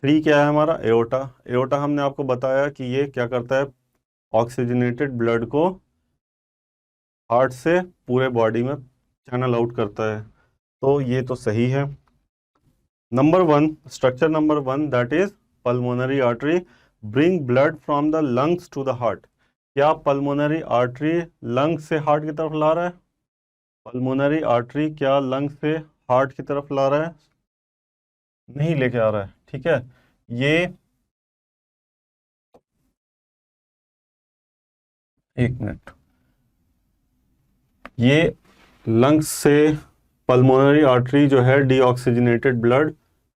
3 क्या है हमारा, एओर्टा। एओर्टा हमने आपको बताया कि ये क्या करता है, ऑक्सीजनेटेड ब्लड को हार्ट से पूरे बॉडी में चैनल आउट करता है, तो ये तो सही है। Number 1, structure number 1 that is pulmonary artery bring blood from the lungs to the heart. क्या पल्मोनरी आर्टरी लंग्स से हार्ट की तरफ ला रहा है, पल्मोनरी आर्टरी क्या लंग से हार्ट की तरफ ला रहा है? नहीं लेके आ रहा है, ठीक है। ये एक मिनट, ये लंग्स से पल्मोनरी आर्टरी जो है डीऑक्सीजनेटेड ब्लड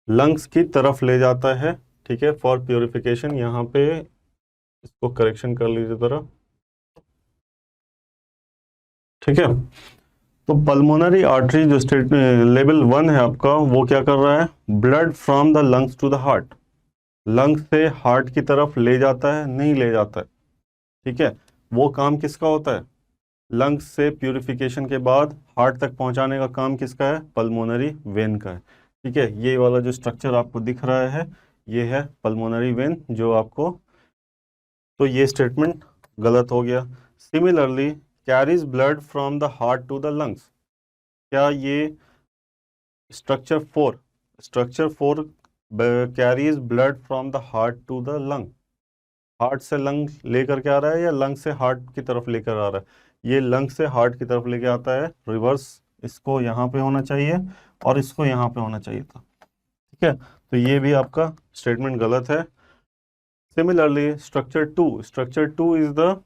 लंग्स की तरफ ले जाता है, ठीक है, फॉर प्योरिफिकेशन। यहाँ पे इसको करेक्शन कर लीजिए जरा, ठीक है। तो पल्मोनरी आर्टरी जो स्टेट लेवल 1 है आपका, वो क्या कर रहा है? Blood from the lungs to the heart, lungs से हार्ट की तरफ ले जाता है, नहीं ले जाता है, ठीक है। वो काम किसका होता है? लंग्स से प्यूरिफिकेशन के बाद हार्ट तक पहुंचाने का काम किसका है? पल्मोनरी वेन का है, ठीक है। ये वाला जो स्ट्रक्चर आपको दिख रहा है, ये है पल्मोनरी वेन जो आपको, तो ये स्टेटमेंट गलत हो गया। Similarly carries blood from the heart to the lungs, क्या ये structure 4 carries blood from the heart to the lung, heart से लंग लेकर के आ रहा है या लंग से हार्ट की तरफ लेकर आ रहा है? ये लंग से हार्ट की तरफ लेके आता है, रिवर्स इसको यहाँ पे होना चाहिए और इसको यहाँ पे होना चाहिए था, ठीक है। तो ये भी आपका स्टेटमेंट गलत है। Similarly structure 2 is the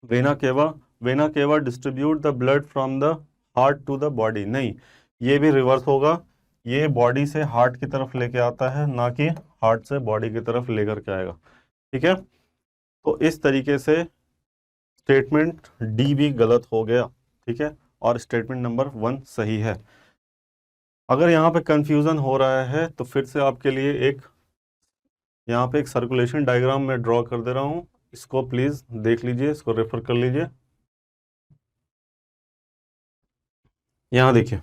vena cava, vena cava distribute the blood from the heart to the body, नहीं, ये भी रिवर्स होगा, ये बॉडी से हार्ट की तरफ लेके आता है, ना कि हार्ट से बॉडी की तरफ लेकर के आएगा, ठीक है। तो इस तरीके से स्टेटमेंट डी भी गलत हो गया, ठीक है, और स्टेटमेंट नंबर 1 सही है। अगर यहाँ पे कंफ्यूजन हो रहा है तो फिर से आपके लिए एक यहाँ पे एक सर्कुलेशन डायग्राम में ड्रॉ कर दे रहा हूँ, इसको प्लीज देख लीजिए, इसको रेफर कर लीजिए। यहाँ देखिए,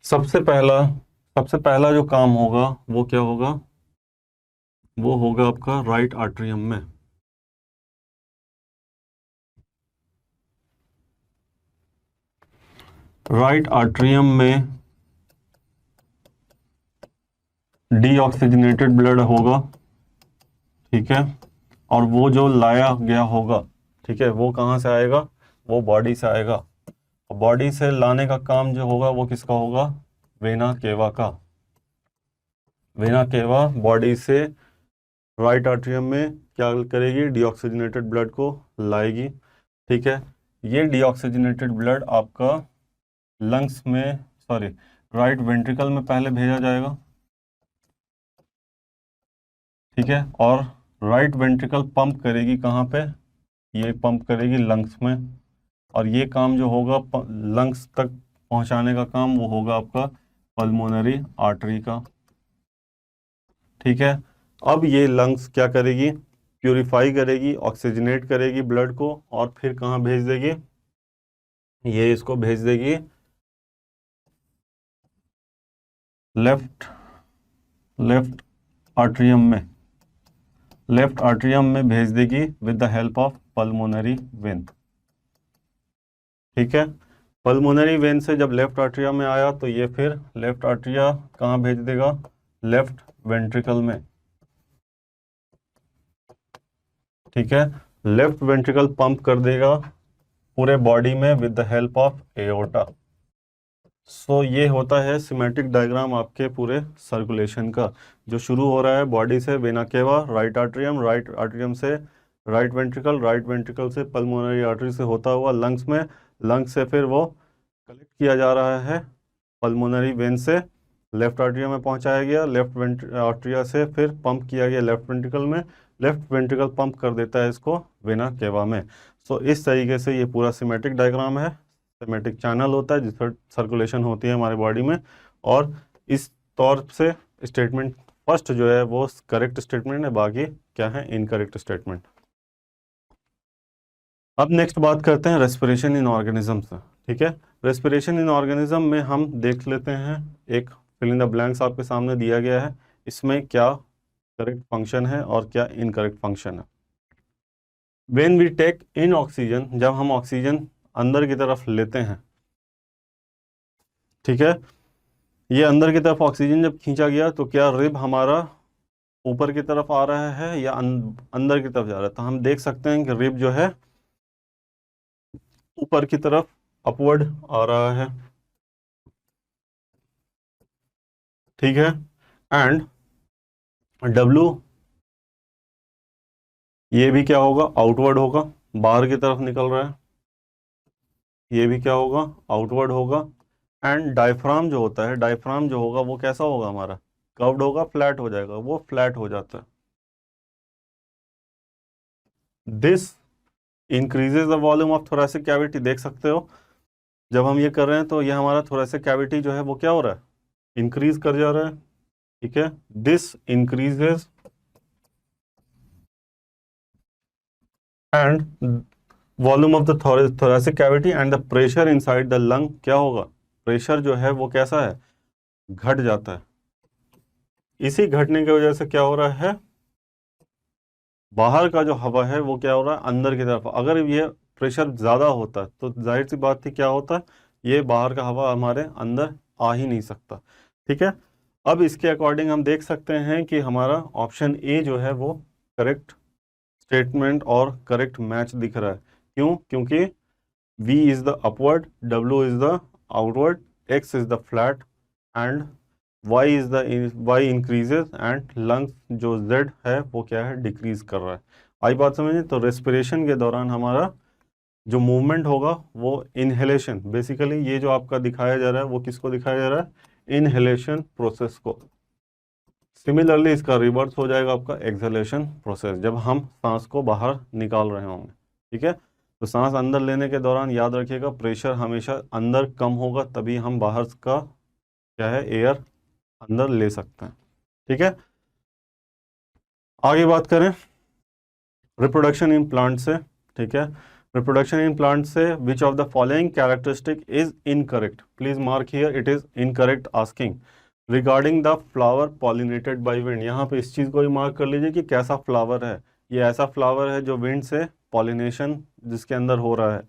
सबसे पहला जो काम होगा वो क्या होगा? वो होगा आपका राइट आर्टरियम में, राइट आर्टरियम में डीऑक्सीजनेटेड ब्लड होगा, ठीक है, और वो जो लाया गया होगा, ठीक है, वो कहाँ से आएगा? वो बॉडी से आएगा। बॉडी से लाने का काम जो होगा वो किसका होगा? वेना केवा का। वेना केवा बॉडी से राइट आर्टरियम में क्या करेगी? डीऑक्सीजनेटेड ब्लड को लाएगी, ठीक है। ये डीऑक्सीजनेटेड ब्लड आपका लंग्स में, सॉरी, राइट वेंट्रिकल में पहले भेजा जाएगा, ठीक है, और राइट वेंट्रिकल पंप करेगी कहाँ पे? ये पंप करेगी लंग्स में, और ये काम जो होगा लंग्स तक पहुंचाने का काम वो होगा आपका पल्मोनरी आर्टरी का, ठीक है। अब ये लंग्स क्या करेगी? प्यूरिफाई करेगी, ऑक्सीजनेट करेगी ब्लड को, और फिर कहाँ भेज देगी? ये इसको भेज देगी लेफ्ट लेफ्ट आर्टरियम में, लेफ्ट आर्टरियम में भेज देगी with the help of pulmonary vein, ठीक है। पल्मोनरी वेन से जब लेफ्ट आर्टरिया में आया तो ये फिर लेफ्ट आर्टरिया कहाँ भेज देगा? लेफ्ट वेंट्रिकल में, ठीक है। लेफ्ट वेंट्रिकल पंप कर देगा पूरे बॉडी में with the help of aorta. So ये होता है सिमेट्रिक डायग्राम आपके पूरे सर्कुलेशन का, जो शुरू हो रहा है बॉडी से, वेना केवा, राइट आर्टरियम से राइट वेंट्रिकल से पल्मोनरी आर्टरी से होता हुआ लंग्स में, लंग्स से फिर वो कलेक्ट किया जा रहा है पल्मोनरी वेन से, लेफ्ट आर्टरिया में पहुंचाया गया, लेफ्ट आर्टरिया से फिर पंप किया गया लेफ्ट वेंट्रिकल में, लेफ्ट वेंट्रिकल पंप कर देता है इसको वेना केवा में। सो इस तरीके से ये पूरा सिमेट्रिक डायग्राम है, सिमेट्रिक चैनल होता है जिस पर सर्कुलेशन होती है हमारी बॉडी में, और इस तौर से स्टेटमेंट फर्स्ट जो है वो करेक्ट स्टेटमेंट है, बाकी क्या है? Incorrect statement. अब नेक्स्ट बात करते हैं रेस्पिरेशन इन ऑर्गेनिज्म से, ठीक है। रेस्पिरेशन इन ऑर्गेनिज्म में हम देख लेते हैं, एक फिल इन द ब्लैंक्स आपके सामने दिया गया है, इसमें क्या करेक्ट फंक्शन है और क्या इनकरेक्ट फंक्शन है। When we take in oxygen, जब हम ऑक्सीजन अंदर की तरफ लेते हैं, ठीक है, ये अंदर की तरफ ऑक्सीजन जब खींचा गया तो क्या रिब हमारा ऊपर की तरफ आ रहा है या अंदर की तरफ जा रहा है? तो हम देख सकते हैं कि रिब जो है ऊपर की तरफ अपवर्ड आ रहा है, ठीक है। एंड W ये भी क्या होगा, आउटवर्ड होगा, बाहर की तरफ निकल रहा है, ये भी क्या होगा, आउटवर्ड होगा। एंड डायफ्राम जो होता है, डायफ्राम जो होगा वो कैसा होगा हमारा, कर्व्ड होगा, फ्लैट हो जाएगा, वो फ्लैट हो जाता है। This increases the volume of thoracic cavity, देख सकते हो जब हम ये कर रहे हैं तो ये हमारा थोरेसिक कैविटी जो है वो क्या हो रहा है, इंक्रीज कर जा रहा है, ठीक है। This increases and volume of the thoracic cavity and the pressure inside the lung क्या होगा, प्रेशर जो है वो कैसा है, घट जाता है। इसी घटने की वजह से क्या हो रहा है, बाहर का जो हवा है वो क्या हो रहा है, अंदर की तरफ। अगर ये प्रेशर ज्यादा होता तो जाहिर सी बात थी क्या होता, ये बाहर का हवा हमारे अंदर आ ही नहीं सकता, ठीक है। अब इसके अकॉर्डिंग हम देख सकते हैं कि हमारा ऑप्शन ए जो है वो करेक्ट स्टेटमेंट और करेक्ट मैच दिख रहा है। क्यों, क्योंकि V is the upward, W is the outward, X is the flat and Y is the Y increases and lungs जो Z है वो क्या है, डिक्रीज कर रहा है। आई बात समझे, तो रेस्पिरेशन के दौरान हमारा जो मूवमेंट होगा वो इनहेलेशन, बेसिकली ये जो आपका दिखाया जा रहा है वो किसको दिखाया जा रहा है, इनहेलेशन प्रोसेस को। सिमिलरली इसका रिवर्स हो जाएगा आपका एक्सहेलेशन प्रोसेस, जब हम सांस को बाहर निकाल रहे होंगे, ठीक है। तो सांस अंदर लेने के दौरान याद रखिएगा प्रेशर हमेशा अंदर कम होगा, तभी हम बाहर का क्या है, एयर अंदर ले सकते हैं, ठीक है। आगे बात करें रिप्रोडक्शन इन प्लांट से, ठीक है। रिप्रोडक्शन इन प्लांट से विच of the following characteristic is incorrect, please mark here it is incorrect asking regarding the flower pollinated by wind. यहाँ पे इस चीज़ को भी मार्क कर लीजिए कि कैसा फ्लावर है, ये ऐसा फ्लावर है जो विंड से पॉलिनेशन जिसके अंदर हो रहा है।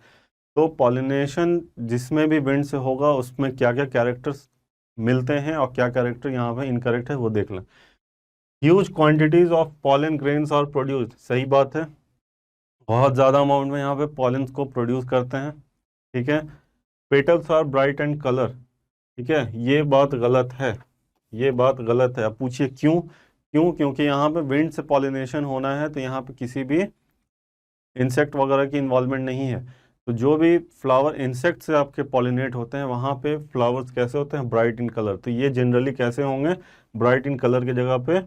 तो पॉलिनेशन जिसमें भी विंड से होगा उसमें क्या क्या कैरेक्टर्स मिलते हैं और क्या कैरेक्टर यहाँ पे इनकरेक्ट है वो देख लें। Huge quantities of pollen grains are produce, सही बात है, बहुत ज़्यादा अमाउंट में यहाँ पे पॉलन्स को प्रोड्यूस करते हैं, ठीक है। Petals are bright and colour, ठीक है, ये बात गलत है, ये बात गलत है। अब पूछिए क्यों, क्यों, क्योंकि यहाँ पे विंड से पॉलिनेशन होना है तो यहाँ पे किसी भी इंसेक्ट वगैरह की इन्वॉल्वमेंट नहीं है। तो जो भी फ्लावर इंसेक्ट से आपके पॉलिनेट होते हैं वहाँ पे फ्लावर्स कैसे होते हैं, ब्राइट इन कलर। तो ये जनरली कैसे होंगे, ब्राइट इन कलर की जगह पे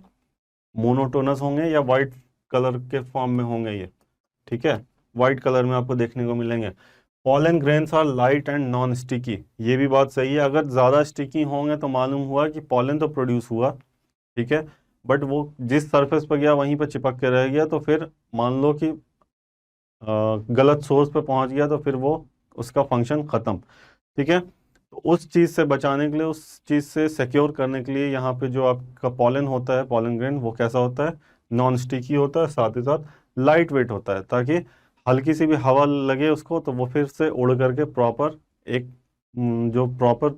मोनोटोनस होंगे या वाइट कलर के फॉर्म में होंगे ये, ठीक है, वाइट कलर में आपको देखने को मिलेंगे। Pollen grains are light and non sticky, ये भी बात सही है, अगर ज़्यादा स्टिकी होंगे तो मालूम हुआ कि पॉलन तो प्रोड्यूस हुआ, ठीक है, बट वो जिस सरफेस पर गया वहीं पर चिपक के रह गया, तो फिर मान लो कि गलत सोर्स पे पहुंच गया तो फिर वो उसका फंक्शन ख़त्म, ठीक है। तो उस चीज़ से बचाने के लिए, उस चीज़ से सिक्योर करने के लिए यहाँ पे जो आपका पॉलन होता है, पॉलन ग्रेन, वो कैसा होता है, नॉन स्टिकी होता है, साथ ही साथ लाइट वेट होता है, ताकि हल्की सी भी हवा लगे उसको तो वो फिर से उड़ करके प्रॉपर एक जो प्रॉपर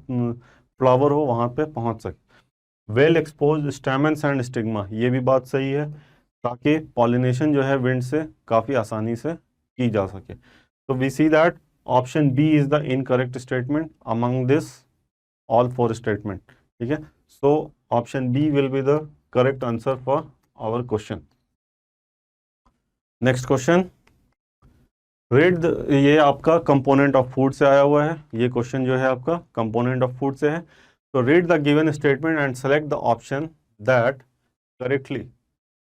फ्लावर हो वहाँ पे पहुँच सके। वेल एक्सपोज स्टैमेंस एंड स्टिग्मा, ये भी बात सही है, ताकि पॉलिनेशन जो है विंड से काफ़ी आसानी से की जा सके। तो we see that option B is the incorrect statement among this all four statement, ठीक है। So option B will be the correct answer for our question. Next question, read ये आपका कंपोनेंट ऑफ फूड से आया हुआ है, ये question जो है आपका कंपोनेंट ऑफ फूड से है। तो read the given statement and select the option that correctly,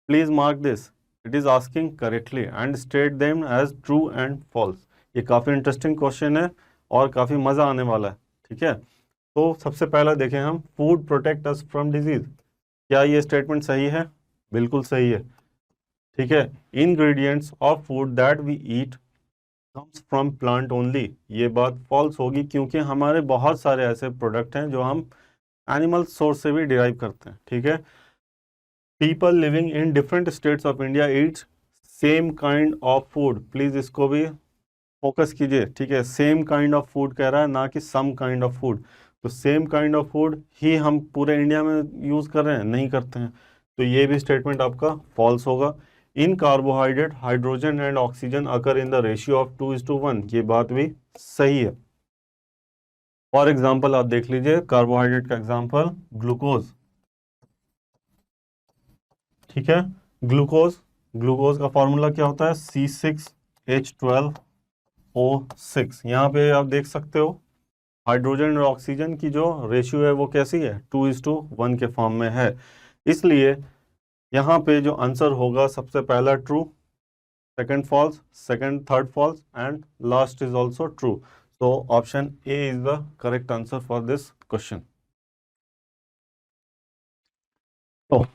please mark this, it is asking correctly and state them as true and false. ये काफ़ी इंटरेस्टिंग क्वेश्चन है और काफ़ी मज़ा आने वाला है, ठीक है। तो सबसे पहला देखें हम, food protect us from disease, क्या ये स्टेटमेंट सही है, बिल्कुल सही है, ठीक है। Ingredients of food that we eat comes from plant only, ये बात फॉल्स होगी, क्योंकि हमारे बहुत सारे ऐसे प्रोडक्ट हैं जो हम एनिमल सोर्स से भी डिराइव करते हैं, ठीक है। People living in different states of India Yeats same kind of food, please इसको भी फोकस कीजिए, ठीक है। सेम काइंड ऑफ फूड कह रहा है, ना कि सम काइंड ऑफ फूड। तो सेम काइंड ऑफ फूड ही हम पूरे इंडिया में यूज़ कर रहे हैं, नहीं करते हैं, तो ये भी स्टेटमेंट आपका फॉल्स होगा। In carbohydrate hydrogen and oxygen occur in the ratio of 2:1, ये बात भी सही है, फॉर एग्जाम्पल आप देख लीजिए कार्बोहाइड्रेट का एग्जाम्पल ग्लूकोज, ठीक है। ग्लूकोज, ग्लूकोज का फॉर्मूला क्या होता है, C6H12O6। यहाँ पे आप देख सकते हो हाइड्रोजन और ऑक्सीजन की जो रेशियो है वो कैसी है, 2:1 के फॉर्म में है। इसलिए यहाँ पे जो आंसर होगा सबसे पहला true, second false, second third false and last is also true. तो option A is the correct answer for this question. तो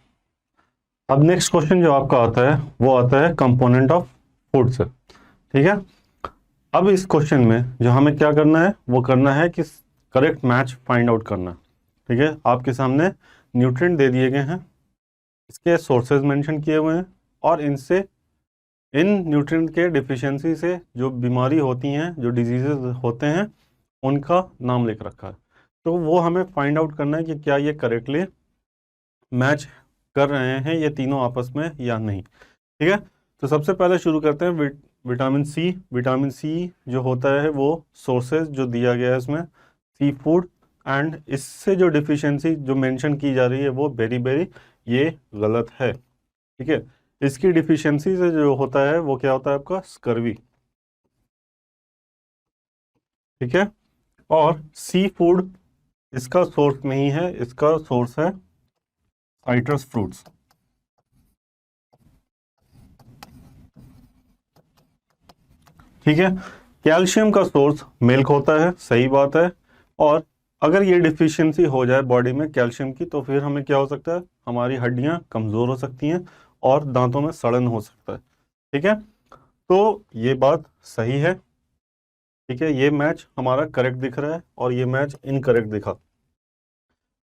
अब नेक्स्ट क्वेश्चन जो आपका आता है वो आता है कंपोनेंट ऑफ फूड से, ठीक है। अब इस क्वेश्चन में जो हमें क्या करना है वो करना है कि करेक्ट मैच फाइंड आउट करना, ठीक है। आपके सामने न्यूट्रिएंट दे दिए गए हैं, इसके सोर्सेज मेंशन किए हुए हैं और इनसे इन न्यूट्रिएंट के डिफिशियंसी से जो बीमारी होती हैं, जो डिजीजेज होते हैं, उनका नाम लिख रखा है। तो वो हमें फाइंड आउट करना है कि क्या ये करेक्टली मैच कर रहे हैं ये तीनों आपस में या नहीं, ठीक है। तो सबसे पहले शुरू करते हैं विटामिन सी। विटामिन सी जो होता है वो सोर्सेज जो दिया गया है इसमें सी फूड, एंड इससे जो डिफिशियंसी जो मेंशन की जा रही है वो बेरी बेरी, ये गलत है, ठीक है। इसकी डिफिशियंसी से जो होता है वो क्या होता है आपका स्कर्वी, ठीक है। और सी फूड इसका सोर्स नहीं है, इसका सोर्स है साइट्रस फ्रूट्स, ठीक है। कैल्शियम का सोर्स मिल्क होता है, सही बात है। और अगर ये डिफिशियंसी हो जाए बॉडी में कैल्शियम की तो फिर हमें क्या हो सकता है, हमारी हड्डियां कमज़ोर हो सकती हैं और दांतों में सड़न हो सकता है, ठीक है। तो ये बात सही है, ठीक है। ये मैच हमारा करेक्ट दिख रहा है और ये मैच इनकरेक्ट दिखा।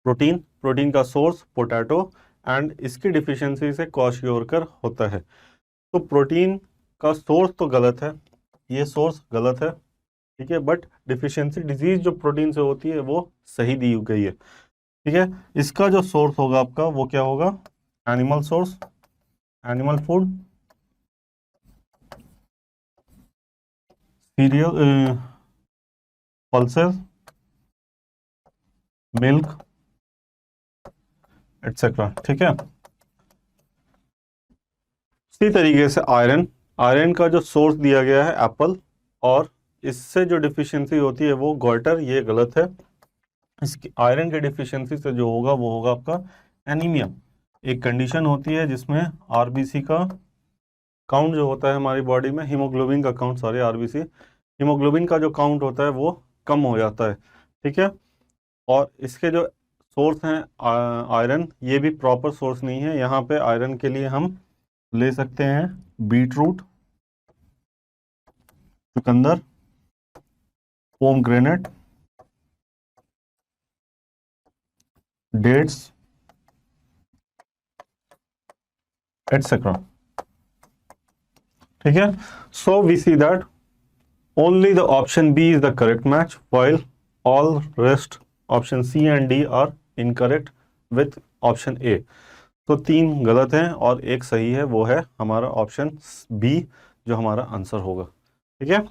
प्रोटीन, प्रोटीन का सोर्स पोटैटो एंड इसकी डिफिशियंसी से क्वाशियोरकर होता है। तो प्रोटीन का सोर्स तो गलत है, ये सोर्स गलत है, ठीक है। बट डिफिशियंसी डिजीज जो प्रोटीन से होती है वो सही दी गई है, ठीक है। इसका जो सोर्स होगा आपका वो क्या होगा, animal source, animal food, serial, pulses, milk etcetera, ठीक है। इसी तरीके से आयरन, आयरन का जो सोर्स दिया गया है एप्पल, और इससे जो डिफिशियंसी होती है वो गॉइटर, ये गलत है। इसकी आयरन के डिफिशियंसी से जो होगा वो होगा आपका एनीमिया। एक कंडीशन होती है जिसमें आरबीसी का काउंट जो होता है हमारी बॉडी में, हीमोग्लोबिन का काउंट, सॉरी आरबीसी, हीमोग्लोबिन का जो काउंट होता है वो कम हो जाता है, ठीक है। और इसके जो सोर्स हैं आयरन, ये भी प्रॉपर सोर्स नहीं है। यहाँ पे आयरन के लिए हम ले सकते हैं बीट रूट, चुकंदर, पोमग्रेनेट, डेट्स एटसेट्रा, ठीक है। So we see that only the option B is the correct match while all rest option C and D are incorrect with option A। तो 3 गलत हैं और एक सही है, वो है हमारा ऑप्शन बी जो हमारा आंसर होगा, ठीक है।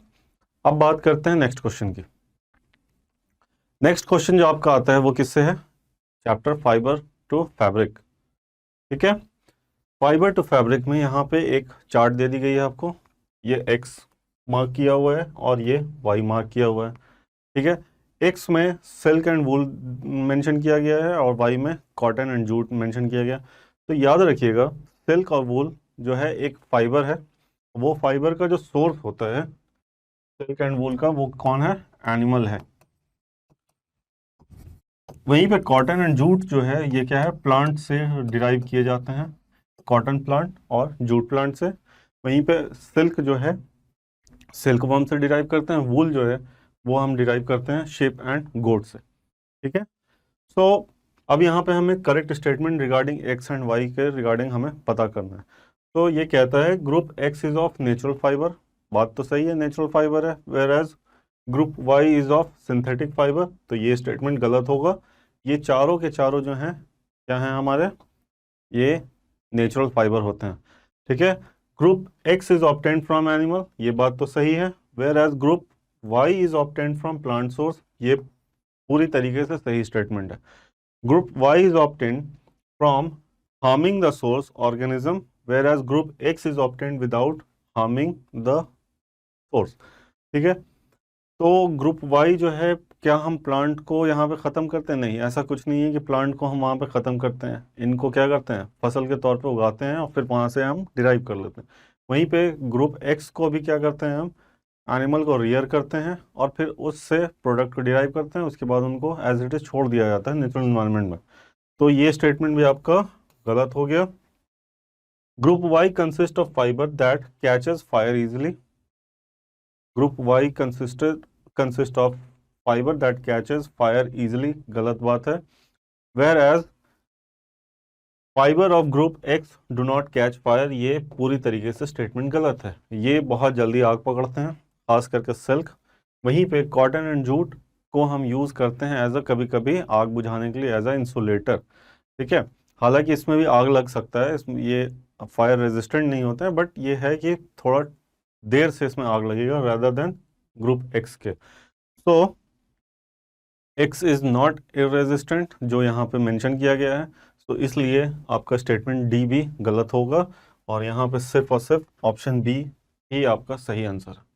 अब बात करते हैं नेक्स्ट क्वेश्चन की। नेक्स्ट क्वेश्चन जो आपका आता है वो किससे है, चैप्टर फाइबर टू फैब्रिक, ठीक है। फाइबर टू फैब्रिक में यहाँ पे एक चार्ट दे दी गई है आपको, ये एक्स मार्क किया हुआ है और ये वाई मार्क किया हुआ है, ठीक है। एक्स में सिल्क एंड वूल मेंशन किया गया है और वाई में कॉटन एंड जूट मेंशन किया गया। तो याद रखिएगा सिल्क और वूल जो है एक फाइबर है, वो फाइबर का जो सोर्स होता है सिल्क एंड वूल का वो कौन है, एनिमल है। वहीं पे कॉटन एंड जूट जो है ये क्या है, प्लांट से डिराइव किए जाते हैं, कॉटन प्लांट और जूट प्लांट से। वहीं पे सिल्क जो है सिल्क वर्म से डिराइव करते हैं, वूल जो है वो हम डिराइव करते हैं शेप एंड गोट से, ठीक है। सो अब यहाँ पे हमें correct statement regarding X and Y के रिगार्डिंग हमें पता करना है। तो ये कहता है group X is of natural fibre, बात तो सही है, नेचुरल फाइबर है, whereas group Y is of synthetic fibre, तो ये स्टेटमेंट गलत होगा। ये चारों के चारों जो हैं क्या हैं हमारे, ये नेचुरल फाइबर होते हैं, ठीक है। Group X is obtained from animal, ये बात तो सही है, whereas group Y is obtained from plant source, ये पूरी तरीके से सही स्टेटमेंट है। Group Y is obtained from harming the source organism whereas group X is obtained without harming the source. ठीक है, तो ग्रुप वाई जो है, क्या हम प्लांट को यहाँ पे ख़त्म करते हैं? नहीं, ऐसा कुछ नहीं है कि प्लांट को हम वहाँ पे ख़त्म करते हैं। इनको क्या करते हैं, फसल के तौर पे उगाते हैं और फिर वहाँ से हम डिराइव कर लेते हैं। वहीं पे ग्रुप एक्स को भी क्या करते हैं, हम एनिमल को रियर करते हैं और फिर उससे प्रोडक्ट को डिराइव करते हैं, उसके बाद उनको एज इट इज़ छोड़ दिया जाता है नेचुरल इन्वायरमेंट में। तो ये स्टेटमेंट भी आपका गलत हो गया। Group Y consist of fibre that catches fire easily. Group Y consist of fibre that catches fire easily, गलत बात है। Whereas fibre of group X do not catch fire, ये पूरी तरीके से स्टेटमेंट गलत है। ये बहुत जल्दी आग पकड़ते हैं, खास करके सिल्क। वहीं पे कॉटन एंड जूट को हम यूज़ करते हैं एज अ, कभी कभी आग बुझाने के लिए एज अ इंसुलेटर। ठीक है, हालांकि इसमें भी आग लग सकता है, इसमें ये फायर रेजिस्टेंट नहीं होते हैं, बट ये है कि थोड़ा देर से इसमें आग लगेगा rather देन ग्रुप एक्स के। सो एक्स इज नॉट इरेजिस्टेंट जो यहाँ पे मेंशन किया गया है, तो इसलिए आपका स्टेटमेंट डी भी गलत होगा और यहाँ पे सिर्फ और सिर्फ ऑप्शन बी ही आपका सही आंसर है।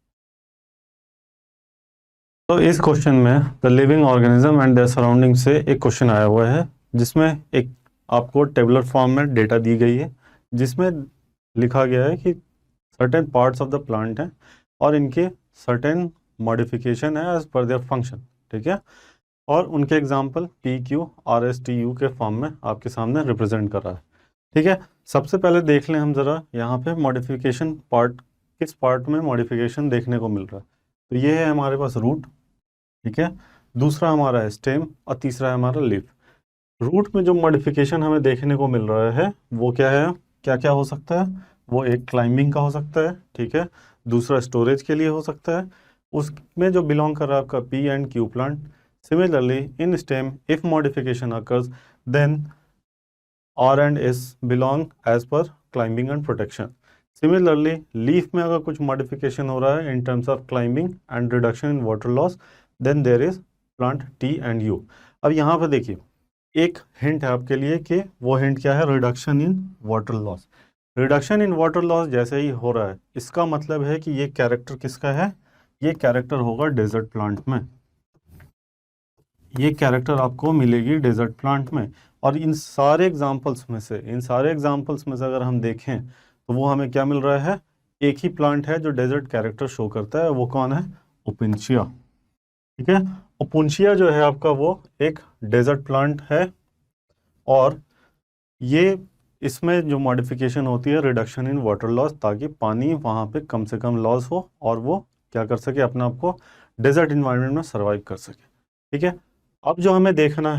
तो इस क्वेश्चन में the living organism and their surrounding से एक क्वेश्चन आया हुआ है, जिसमें एक आपको टेबुलर फॉर्म में डेटा दी गई है, जिसमें लिखा गया है कि certain parts of the plant हैं और इनके सर्टेन मॉडिफिकेशन है एज पर देयर फंक्शन। ठीक है, और उनके एग्जाम्पल PQRSTU के फॉर्म में आपके सामने रिप्रेजेंट कर रहा है। ठीक है, सबसे पहले देख लें हम ज़रा यहाँ पे मॉडिफिकेशन पार्ट, किस पार्ट में मॉडिफिकेशन देखने को मिल रहा है। तो ये है हमारे पास रूट, ठीक है, दूसरा हमारा है स्टेम और तीसरा है हमारा लीफ। रूट में जो मॉडिफिकेशन हमें देखने को मिल रहा है वो क्या है, क्या क्या हो सकता है? वो एक क्लाइंबिंग का हो सकता है, ठीक है, दूसरा स्टोरेज के लिए हो सकता है, उसमें जो बिलोंग कर रहा है आपका P and Q plant. Similarly, in stem, if modification occurs, then R and S belong as per climbing and protection. Similarly, leaf में अगर कुछ modification हो रहा है in terms of climbing and reduction in water loss, then there is plant T and U. अब यहाँ पर देखिए, एक हिंट है आपके लिए कि वो हिंट क्या है, reduction in water loss. Reduction in water loss जैसे ही हो रहा है, इसका मतलब है कि ये कैरेक्टर किसका है, ये कैरेक्टर होगा डेजर्ट प्लांट में। ये कैरेक्टर आपको मिलेगी डेजर्ट प्लांट में। और इन सारे एग्जांपल्स में से अगर हम देखें तो वो हमें क्या मिल रहा है, एक ही प्लांट है जो डेजर्ट कैरेक्टर शो करता है, वो कौन है, ओपिनशिया। ठीक है, ओपिनशिया जो है आपका वो एक डेजर्ट प्लांट है और ये इसमें जो मॉडिफिकेशन होती है रिडक्शन इन वाटर लॉस, ताकि पानी वहाँ पे कम से कम लॉस हो और वो क्या कर सके, अपने आप को डेजर्ट इन्वायरमेंट में सर्वाइव कर सके। ठीक है, अब जो हमें देखना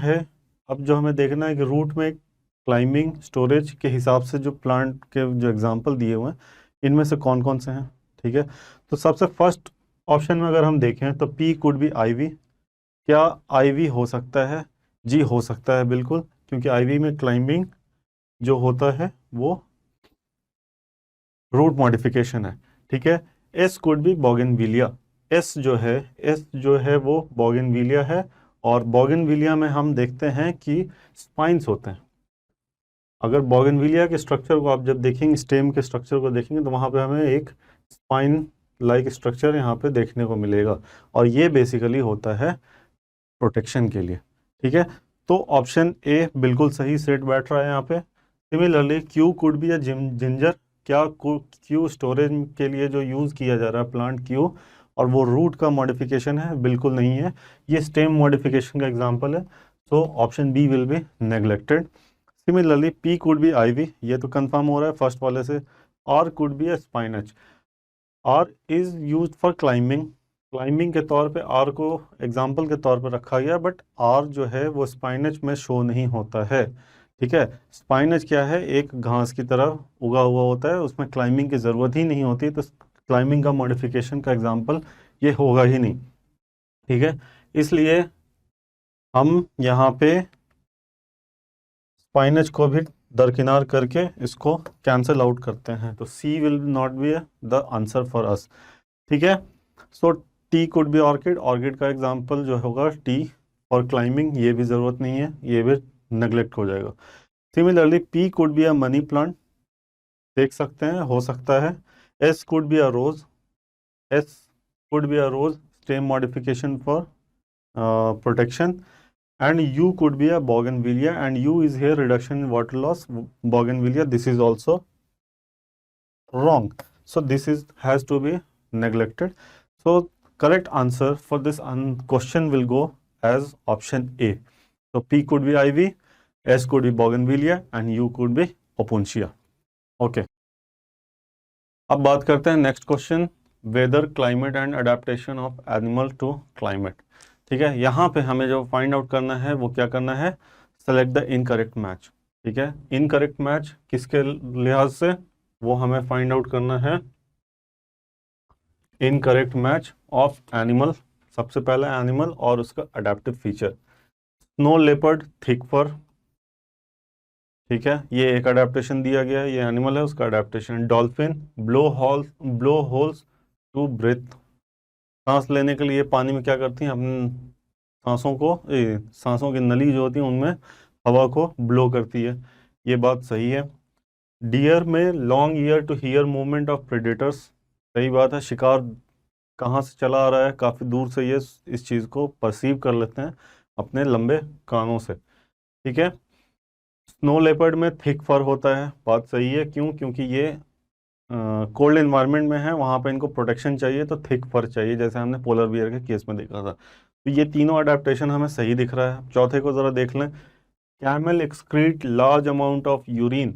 है कि रूट में क्लाइंबिंग स्टोरेज के हिसाब से जो प्लांट के जो एग्जांपल दिए हुए हैं, इनमें से कौन कौन से हैं। ठीक है, तो सबसे फर्स्ट ऑप्शन में अगर हम देखें तो P कुड बी आईवी। क्या आईवी हो सकता है? जी हो सकता है बिल्कुल, क्योंकि आईवी में क्लाइंबिंग जो होता है वो रूट मॉडिफिकेशन है। ठीक है, S could be bougainvillea. S जो है वो बोगनविलिया है, और बोगनविलिया में हम देखते हैं कि स्पाइंस होते हैं। अगर बोगनविलिया के स्ट्रक्चर को आप जब देखेंगे, स्टेम के स्ट्रक्चर को देखेंगे, तो वहाँ पे हमें एक स्पाइन लाइक स्ट्रक्चर यहाँ पे देखने को मिलेगा, और ये बेसिकली होता है प्रोटेक्शन के लिए। ठीक है, तो ऑप्शन ए बिल्कुल सही सेट बैठ रहा है यहाँ पे। Similarly Q could be a ginger. क्या क्यू स्टोरेज के लिए जो यूज़ किया जा रहा है प्लांट क्यू, और वो रूट का मॉडिफिकेशन है? बिल्कुल नहीं है, ये स्टेम मॉडिफिकेशन का एग्जांपल है। So option B will be neglected. Similarly P could be ivy, ये तो कंफर्म हो रहा है फर्स्ट वाले से। R could be a spinach. R is use for climbing के तौर पे आर को एग्जाम्पल के तौर पे रखा गया, बट आर जो है वो स्पाइनच में शो नहीं होता है। ठीक है, स्पाइनच क्या है, एक घास की तरह उगा हुआ होता है, उसमें क्लाइंबिंग की ज़रूरत ही नहीं होती, तो क्लाइंबिंग का मॉडिफिकेशन का एग्जाम्पल ये होगा ही नहीं। ठीक है, इसलिए हम यहाँ पे स्पाइनच को भी दरकिनार करके इसको कैंसिल आउट करते हैं, तो C will not be the answer for us. ठीक है, so T could be orchid. Orchid का एग्जाम्पल जो होगा टी और क्लाइंबिंग ये भी ज़रूरत नहीं है, ये भी नेग्लेक्ट हो जाएगा। Similarly P could be a money plant, देख सकते हैं, हो सकता है। S could be a rose, S could be a rose, stem modification for protection. And U could be a bougainvillea, and U is here reduction in water loss. Bougainvillea, this is also wrong. So this is has to be neglected. So correct answer for this question will go as option A. So P could be ivy, S could be bougainvillea, and U could be opuntia. Okay. अब बात करते हैं next question, weather, climate and adaptation of animal to climate. ठीक है, यहाँ पे हमें जो फाइंड आउट करना है वो क्या करना है, सेलेक्ट द इनकरेक्ट मैच। ठीक है, इनकरेक्ट मैच किसके लिहाज से, वो हमें फाइंड आउट करना है, इनकरेक्ट मैच ऑफ एनिमल, सबसे पहला एनिमल और उसका adaptive feature. Snow leopard, thick fur, ठीक है, ये एक अडेप्टेशन दिया गया है, ये एनिमल है, उसका adaptation. Dolphin, blow holes to breathe, सांस लेने के लिए पानी में क्या करती हैं, अपने सांसों को, सांसों की नली जो होती है उनमें हवा को ब्लो करती है, ये बात सही है। डियर में long ear to hear movement of predators, सही बात है, शिकार कहाँ से चला आ रहा है, काफ़ी दूर से ये इस चीज़ को परसीव कर लेते हैं अपने लंबे कानों से। ठीक है, स्नो लेपर्ड में थिक फर होता है, बात सही है, क्यों, क्योंकि ये कोल्ड एनवायरनमेंट में है, वहाँ पे इनको प्रोटेक्शन चाहिए तो थिक फर चाहिए, जैसे हमने पोलर बियर के केस में देखा था। तो ये तीनों अडेप्टेशन हमें सही दिख रहा है। चौथे को ज़रा देख लें, camel excrete large amount of urine,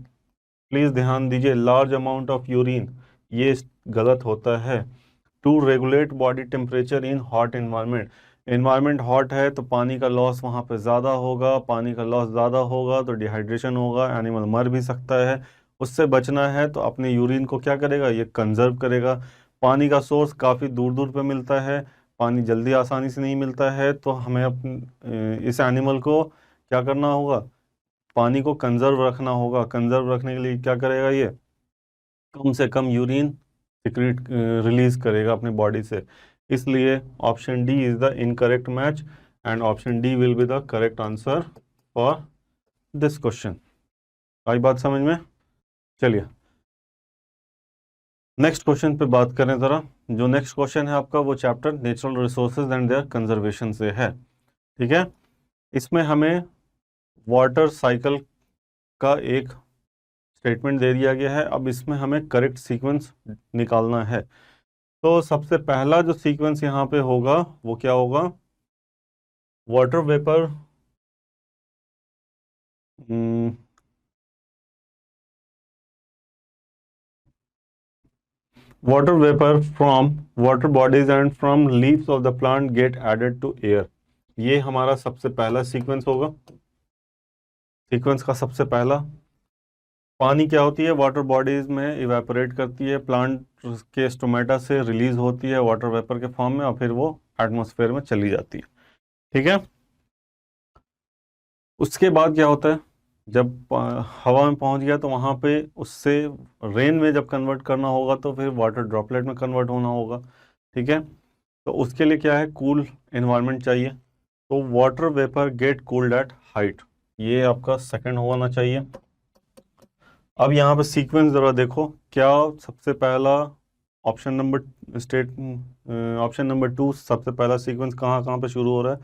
please ध्यान दीजिए, लार्ज अमाउंट ऑफ यूरिन, ये गलत होता है। To regulate body temperature in hot environment, environment hot है तो पानी का लॉस वहाँ पे ज़्यादा होगा, पानी का लॉस ज़्यादा होगा तो डिहाइड्रेशन होगा, एनिमल मर भी सकता है। उससे बचना है तो अपने यूरिन को क्या करेगा, ये कंजर्व करेगा। पानी का सोर्स काफ़ी दूर दूर पे मिलता है, पानी जल्दी आसानी से नहीं मिलता है, तो हमें इस एनिमल को क्या करना होगा, पानी को कंजर्व रखना होगा। कंजर्व रखने के लिए क्या करेगा, ये कम से कम यूरिन सिक्रीट रिलीज करेगा अपनी बॉडी से। इसलिए option D is the incorrect match and option D will be the correct answer for this question. आई बात समझ में? चलिए नेक्स्ट क्वेश्चन पे बात करें ज़रा। जो नेक्स्ट क्वेश्चन है आपका वो chapter natural resources and their conservation से है। ठीक है, इसमें हमें वाटर साइकिल का एक स्टेटमेंट दे दिया गया है। अब इसमें हमें करेक्ट सीक्वेंस निकालना है। तो सबसे पहला जो सीक्वेंस यहाँ पे होगा वो क्या होगा, water vapour, water vapour from water bodies and from leaves of the plant get added to air, ये हमारा सबसे पहला सीक्वेंस होगा। सीक्वेंस का सबसे पहला, पानी क्या होती है, वाटर बॉडीज में इवेपोरेट करती है, प्लांट के स्टोमेटा से रिलीज होती है वाटर वेपर के फॉर्म में और फिर वो एटमॉस्फेयर में चली जाती है। ठीक है, उसके बाद क्या होता है, जब हवा में पहुंच गया तो वहां पे उससे रेन में जब कन्वर्ट करना होगा तो फिर वाटर ड्रॉपलेट में कन्वर्ट होना होगा। ठीक है, तो उसके लिए क्या है, कूल एनवायरनमेंट चाहिए, तो water vapour get cooled at height, ये आपका सेकंड होना चाहिए। अब यहाँ पे सीक्वेंस ज़रा देखो, क्या सबसे पहला ऑप्शन नंबर 2 सबसे पहला सीक्वेंस कहाँ कहाँ पे शुरू हो रहा है,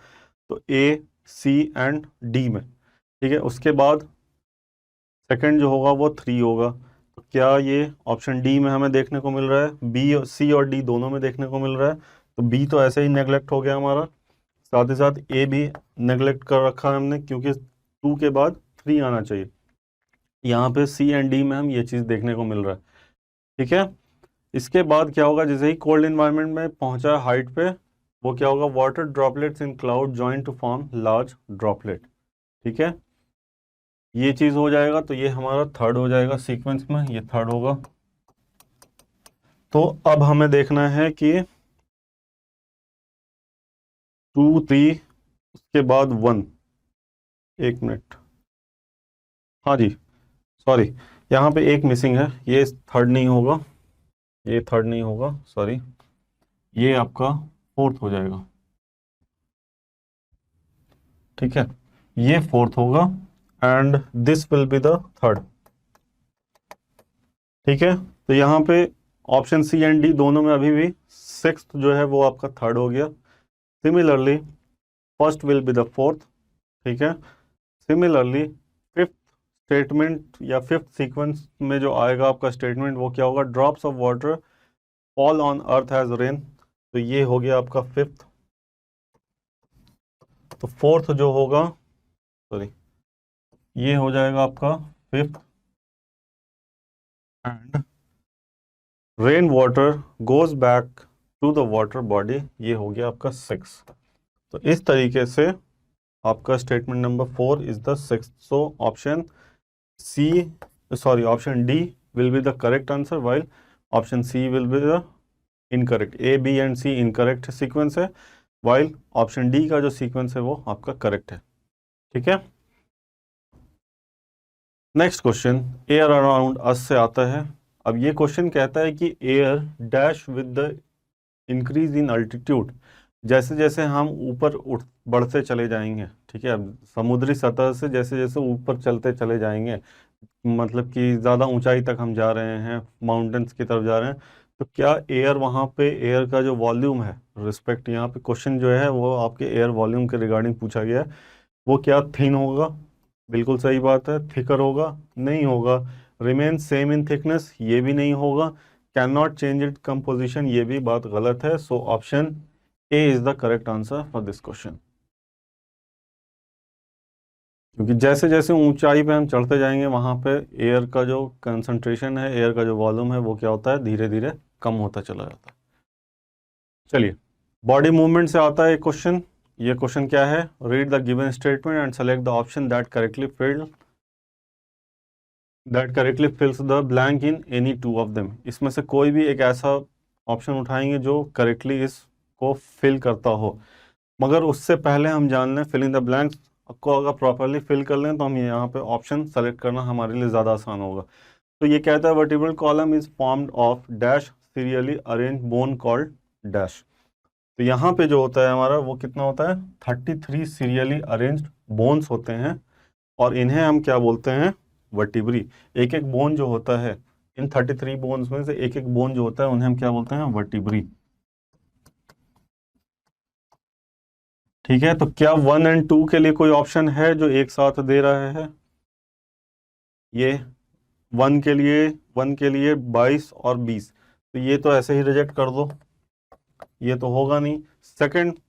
तो ए, सी एंड डी में। ठीक है, उसके बाद सेकंड जो होगा वो 3 होगा, तो क्या ये ऑप्शन डी में हमें देखने को मिल रहा है, बी और सी और डी दोनों में देखने को मिल रहा है, तो बी तो ऐसे ही नेग्लेक्ट हो गया हमारा, साथ ही साथ ए भी नेग्लेक्ट कर रखा है हमने, क्योंकि 2 के बाद 3 आना चाहिए। यहाँ पे सी एंड डी में हम ये चीज़ देखने को मिल रहा है। ठीक है, इसके बाद क्या होगा, जैसे ही कोल्ड इन्वायरमेंट में पहुंचा हाइट पे, वो क्या होगा, water droplets in cloud join to form large droplet. ठीक है, ये चीज़ हो जाएगा, तो ये हमारा थर्ड हो जाएगा सीक्वेंस में, ये थर्ड होगा। तो अब हमें देखना है कि 2, 3, उसके बाद 1, एक मिनट, हाँ जी सॉरी, यहाँ पे एक मिसिंग है, ये थर्ड नहीं होगा, ये थर्ड नहीं होगा, सॉरी, ये आपका फोर्थ हो जाएगा। ठीक है, ये फोर्थ होगा and this will be the third. ठीक है, तो यहाँ पे ऑप्शन सी एंड डी दोनों में अभी भी सिक्स्थ जो है वो आपका थर्ड हो गया। Similarly first will be the fourth. ठीक है, सिमिलरली फिफ्थ स्टेटमेंट या फिफ्थ सीक्वेंस में जो आएगा आपका स्टेटमेंट वो क्या होगा, drops of water fall on earth as rain. तो ये हो गया आपका फिफ्थ। तो फोर्थ जो होगा, सॉरी, ये हो जाएगा आपका fifth and rain water goes back to the water body, ये हो गया आपका सिक्स। तो इस तरीके से आपका statement number 4 is the six. So option C, sorry option D will be the correct answer while option C will be the incorrect. A B and C incorrect sequence है वाइल ऑप्शन डी का जो sequence है वो आपका correct है। ठीक है, next question air around us से आता है। अब ये क्वेश्चन कहता है कि air dash with the increase in altitude, जैसे जैसे हम ऊपर उठ बढ़ते चले जाएंगे, ठीक है, अब समुद्री सतह से जैसे जैसे ऊपर चलते चले जाएंगे, मतलब कि ज़्यादा ऊंचाई तक हम जा रहे हैं, माउंटेन्स की तरफ जा रहे हैं, तो क्या एयर वहाँ पे एयर का जो वॉल्यूम है रिस्पेक्ट, यहाँ पे क्वेश्चन जो है वो आपके एयर वॉल्यूम के रिगार्डिंग पूछा गया है, वो क्या थिन होगा, बिल्कुल सही बात है। थिकर होगा, नहीं होगा। रिमेन सेम इन थिकनेस, ये भी नहीं होगा। Can not change it composition, ये भी बात गलत है। So option A is the correct answer for this question. क्योंकि जैसे जैसे ऊंचाई पे हम चढ़ते जाएंगे वहां पे एयर का जो कंसंट्रेशन है, एयर का जो वॉल्यूम है वो क्या होता है, धीरे धीरे कम होता चला जाता है। चलिए, बॉडी मूवमेंट से आता है एक क्वेश्चन। ये क्वेश्चन क्या है, read the given statement and select the option that correctly फिल्स the blank in any two of them. इसमें से कोई भी एक ऐसा ऑप्शन उठाएंगे जो करेक्टली इसको फिल करता हो, मगर उससे पहले हम जान लें फिल इन द ब्लैंक्स को अगर प्रॉपरली फिल कर लें तो हम यहाँ पे ऑप्शन सेलेक्ट करना हमारे लिए ज़्यादा आसान होगा। तो ये कहता है vertebral column is formed of dash serially arrange bone called dash. तो यहाँ पे जो होता है हमारा वो कितना होता है, 33 सीरियली अरेंज्ड बोन्स होते हैं और इन्हें हम क्या बोलते हैं, वर्टिब्री। एक एक बोन जो होता है, इन 33 बोन्स में से एक एक बोन जो होता है उन्हें हम क्या बोलते हैं, वर्टिब्री। ठीक है, तो क्या 1 एंड 2 के लिए कोई ऑप्शन है जो एक साथ दे रहा है? ये 1 के लिए 22 और 20, तो ये तो ऐसे ही रिजेक्ट कर दो, ये तो होगा नहीं। सेकंड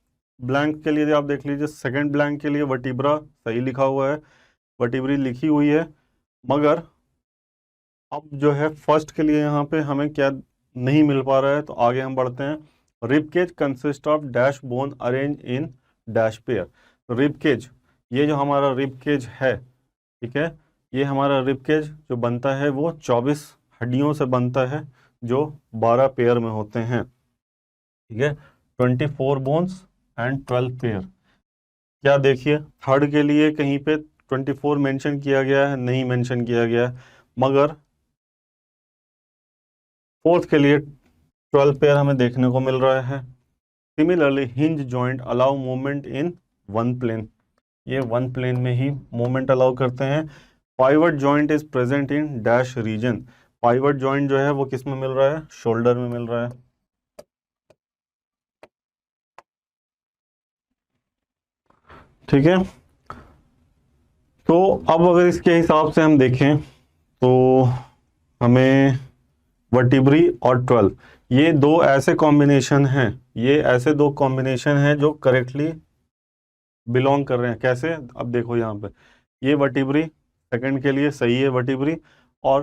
ब्लैंक के लिए आप देख लीजिए, सेकंड ब्लैंक के लिए वर्टिब्रा सही लिखा हुआ है, वर्टिब्री लिखी हुई है, मगर अब जो है फर्स्ट के लिए यहाँ पे हमें क्या नहीं मिल पा रहा है, तो आगे हम बढ़ते हैं। Rib cage consist of dash bone arrange in dash pair. तो रिब केज, ये जो हमारा रिब केज है, ठीक है, ये हमारा रिब केज जो बनता है वो 24 हड्डियों से बनता है जो 12 पेयर में होते हैं। ठीक है, 24 बोन्स एंड 12 पेयर। क्या देखिए, थर्ड के लिए कहीं पे 24 मेंशन किया गया है, नहीं मेंशन किया गया है, मगर फोर्थ के लिए 12 पेयर हमें देखने को मिल रहा है। Similarly hinge joint allow movement in one plane, ये वन प्लेन में ही मूवमेंट अलाउ करते हैं। Pivot joint is present in dash region. Pivot joint जो है वो किस में मिल रहा है, शोल्डर में मिल रहा है। ठीक है, तो अब अगर इसके हिसाब से हम देखें तो हमें वर्टिब्री और 12, ये दो ऐसे कॉम्बिनेशन हैं, ये ऐसे दो कॉम्बिनेशन हैं जो करेक्टली बिलोंग कर रहे हैं। कैसे, अब देखो यहाँ पे ये वर्टिब्री सेकंड के लिए सही है वर्टिब्री, और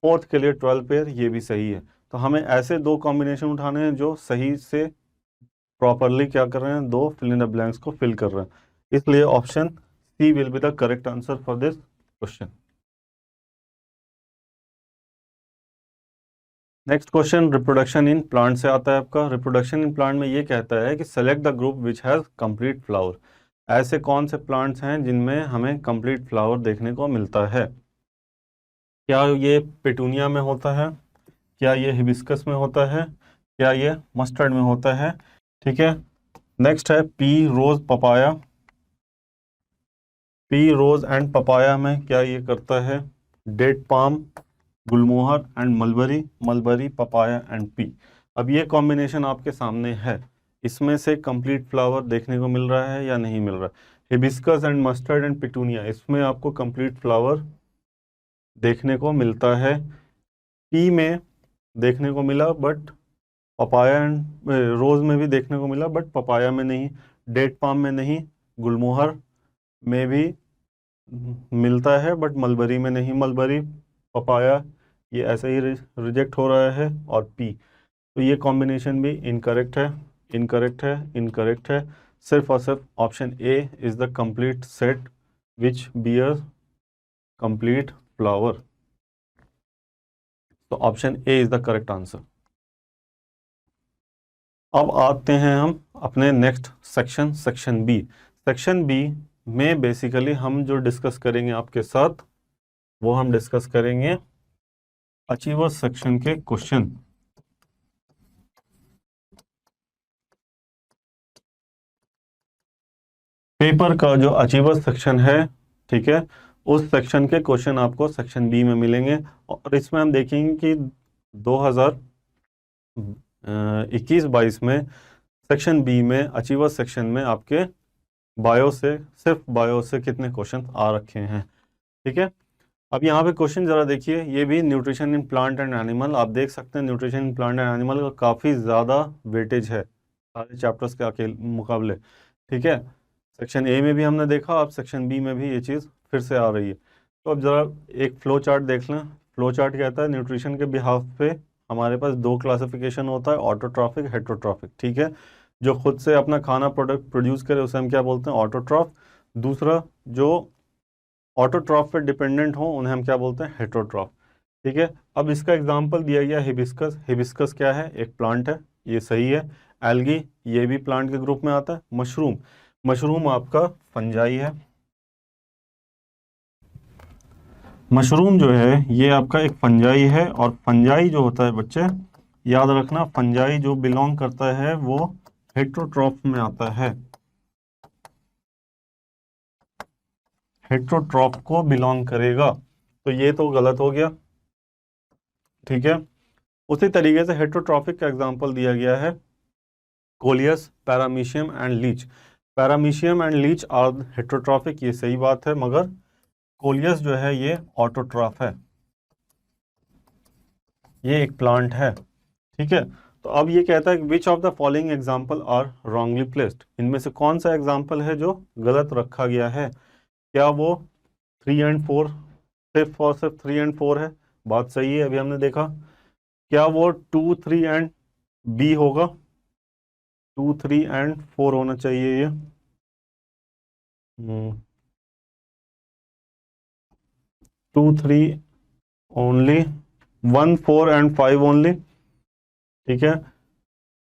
फोर्थ के लिए 12 पेयर ये भी सही है। तो हमें ऐसे दो कॉम्बिनेशन उठाने हैं जो सही से प्रॉपरली क्या कर रहे हैं, दो फिल इन द ब्लैंक्स को फिल कर रहे हैं। इसलिए option C will be the correct answer for this question. Next question reproduction in plant से आता है आपका। रिप्रोडक्शन इन प्लांट में ये कहता है कि select the group which has complete flower. ऐसे कौन से प्लांट्स हैं जिनमें हमें कंप्लीट फ्लावर देखने को मिलता है? क्या ये पेटूनिया में होता है, क्या ये हिबिस्कस में होता है, क्या ये मस्टर्ड में होता है? ठीक है, नेक्स्ट है pea rose papaya, pea rose and papaya में क्या ये करता है, date palm, gulmohar and mulberry, mulberry, papaya and pea. अब ये कॉम्बिनेशन आपके सामने है, इसमें से कंप्लीट फ्लावर देखने को मिल रहा है या नहीं मिल रहा है। Hibiscus and mustard and petunia, इसमें आपको कंप्लीट फ्लावर देखने को मिलता है। पी में देखने को मिला बट पपाया एंड रोज में भी देखने को मिला बट पपाया में नहीं, डेट पाम में नहीं, गुलमोहर में भी मिलता है बट मलबरी में नहीं, मलबरी, पपाया ये ऐसे ही रिजेक्ट हो रहा है, और पी। तो ये कॉम्बिनेशन भी इनकरेक्ट है, इनकरेक्ट है, इनकरेक्ट है। सिर्फ और सिर्फ option A is the complete set which bears complete flower. तो option A is the correct answer. अब आते हैं हम अपने next section, section B. Section B में बेसिकली हम जो डिस्कस करेंगे आपके साथ, वो हम डिस्कस करेंगे अचीवर सेक्शन के क्वेश्चन। पेपर का जो अचीवर सेक्शन है, ठीक है, उस सेक्शन के क्वेश्चन आपको सेक्शन बी में मिलेंगे। और इसमें हम देखेंगे कि 2021-22 में सेक्शन बी में अचीवर सेक्शन में आपके बायो से, सिर्फ बायो से कितने क्वेश्चन आ रखे हैं, ठीक है। अब यहाँ पे क्वेश्चन जरा देखिए, ये भी nutrition in plant and animal, आप देख सकते हैं nutrition in plant and animal का काफ़ी ज़्यादा वेटेज है सारे चैप्टर्स के मुकाबले, ठीक है। सेक्शन ए में भी हमने देखा, अब सेक्शन बी में भी ये चीज़ फिर से आ रही है। तो अब ज़रा एक फ्लो चार्ट देख लें। फ्लो चार्ट कहता है न्यूट्रिशन के बिहाफ पे हमारे पास दो क्लासिफिकेशन होता है, ऑटोट्रॉफिक, हेट्रोट्रॉफिक, ठीक है। जो खुद से अपना खाना प्रोडक्ट प्रोड्यूस करे उसे हम क्या बोलते हैं, ऑटोट्रॉफ। दूसरा जो ऑटोट्रॉफ पे डिपेंडेंट हो उन्हें हम क्या बोलते हैं, हेट्रोट्रॉफ, ठीक है। अब इसका एग्जांपल दिया गया हिबिस्कस। हिबिस्कस क्या है, एक प्लांट है, ये सही है। एल्गी, ये भी प्लांट के ग्रुप में आता है। मशरूम, मशरूम आपका फंजाई है। मशरूम जो है ये आपका एक फंजाई है, और फंजाई जो होता है बच्चे याद रखना, फंजाई जो बिलोंग करता है वो हेट्रोट्रॉफ में आता है, हेट्रोट्रॉफ को बिलोंग करेगा। तो ये तो गलत हो गया, ठीक है। उसी तरीके से हेट्रोट्रॉफिक का एग्जांपल दिया गया है coleus, paramecium and leech. Paramecium and leech are heterotrophic, ये सही बात है, मगर कोलियस जो है ये ऑटोट्रॉफ है, ये एक प्लांट है, ठीक है। तो अब ये कहता है which of the following example are wrongly placed, इनमें से कौन सा एग्जाम्पल है जो गलत रखा गया है। क्या वो 3 एंड 4, सिर्फ और सिर्फ 3 एंड 4 है, बात सही है, अभी हमने देखा। क्या वो 2, 3 एंड बी होगा, 2, 3 एंड 4 होना चाहिए ये। 2, 3 ओनली, 1, 4 एंड 5 ओनली, ठीक है।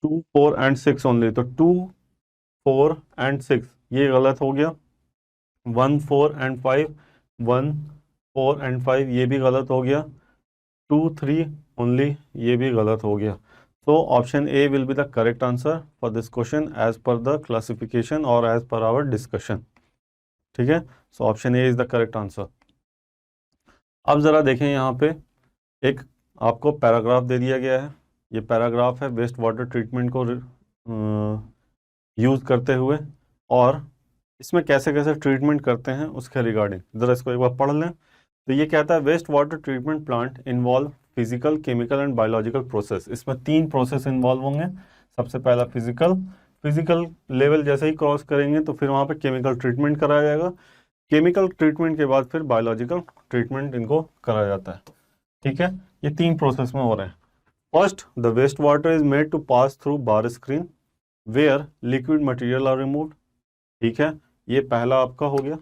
2, 4 एंड 6 ओनली, तो 2, 4 एंड 6 ये गलत हो गया। 1, 4 एंड 5, 1, 4 एंड 5 ये भी गलत हो गया। 2, 3 ओनली ये भी गलत हो गया। So option A will be the correct answer for this question as per the classification or as per our discussion, ठीक है। So option A is the correct answer। अब ज़रा देखें यहाँ पे एक आपको पैराग्राफ दे दिया गया है। ये पैराग्राफ है वेस्ट वाटर ट्रीटमेंट को यूज़ करते हुए, और इसमें कैसे कैसे ट्रीटमेंट करते हैं उसके रिगार्डिंग ज़रा इसको एक बार पढ़ लें। तो ये कहता है waste water treatment plant involve physical, chemical and biological process. इसमें 3 प्रोसेस इन्वॉल्व होंगे। सबसे पहला फिजिकल, फिजिकल लेवल जैसे ही क्रॉस करेंगे तो फिर वहाँ पे केमिकल ट्रीटमेंट कराया जाएगा। केमिकल ट्रीटमेंट के बाद फिर बायोलॉजिकल ट्रीटमेंट इनको कराया जाता है, ठीक है। ये 3 प्रोसेस में हो रहे हैं। First, the waste water is made to pass through bar screen where liquid material are removed, ठीक है, ये पहला आपका हो गया,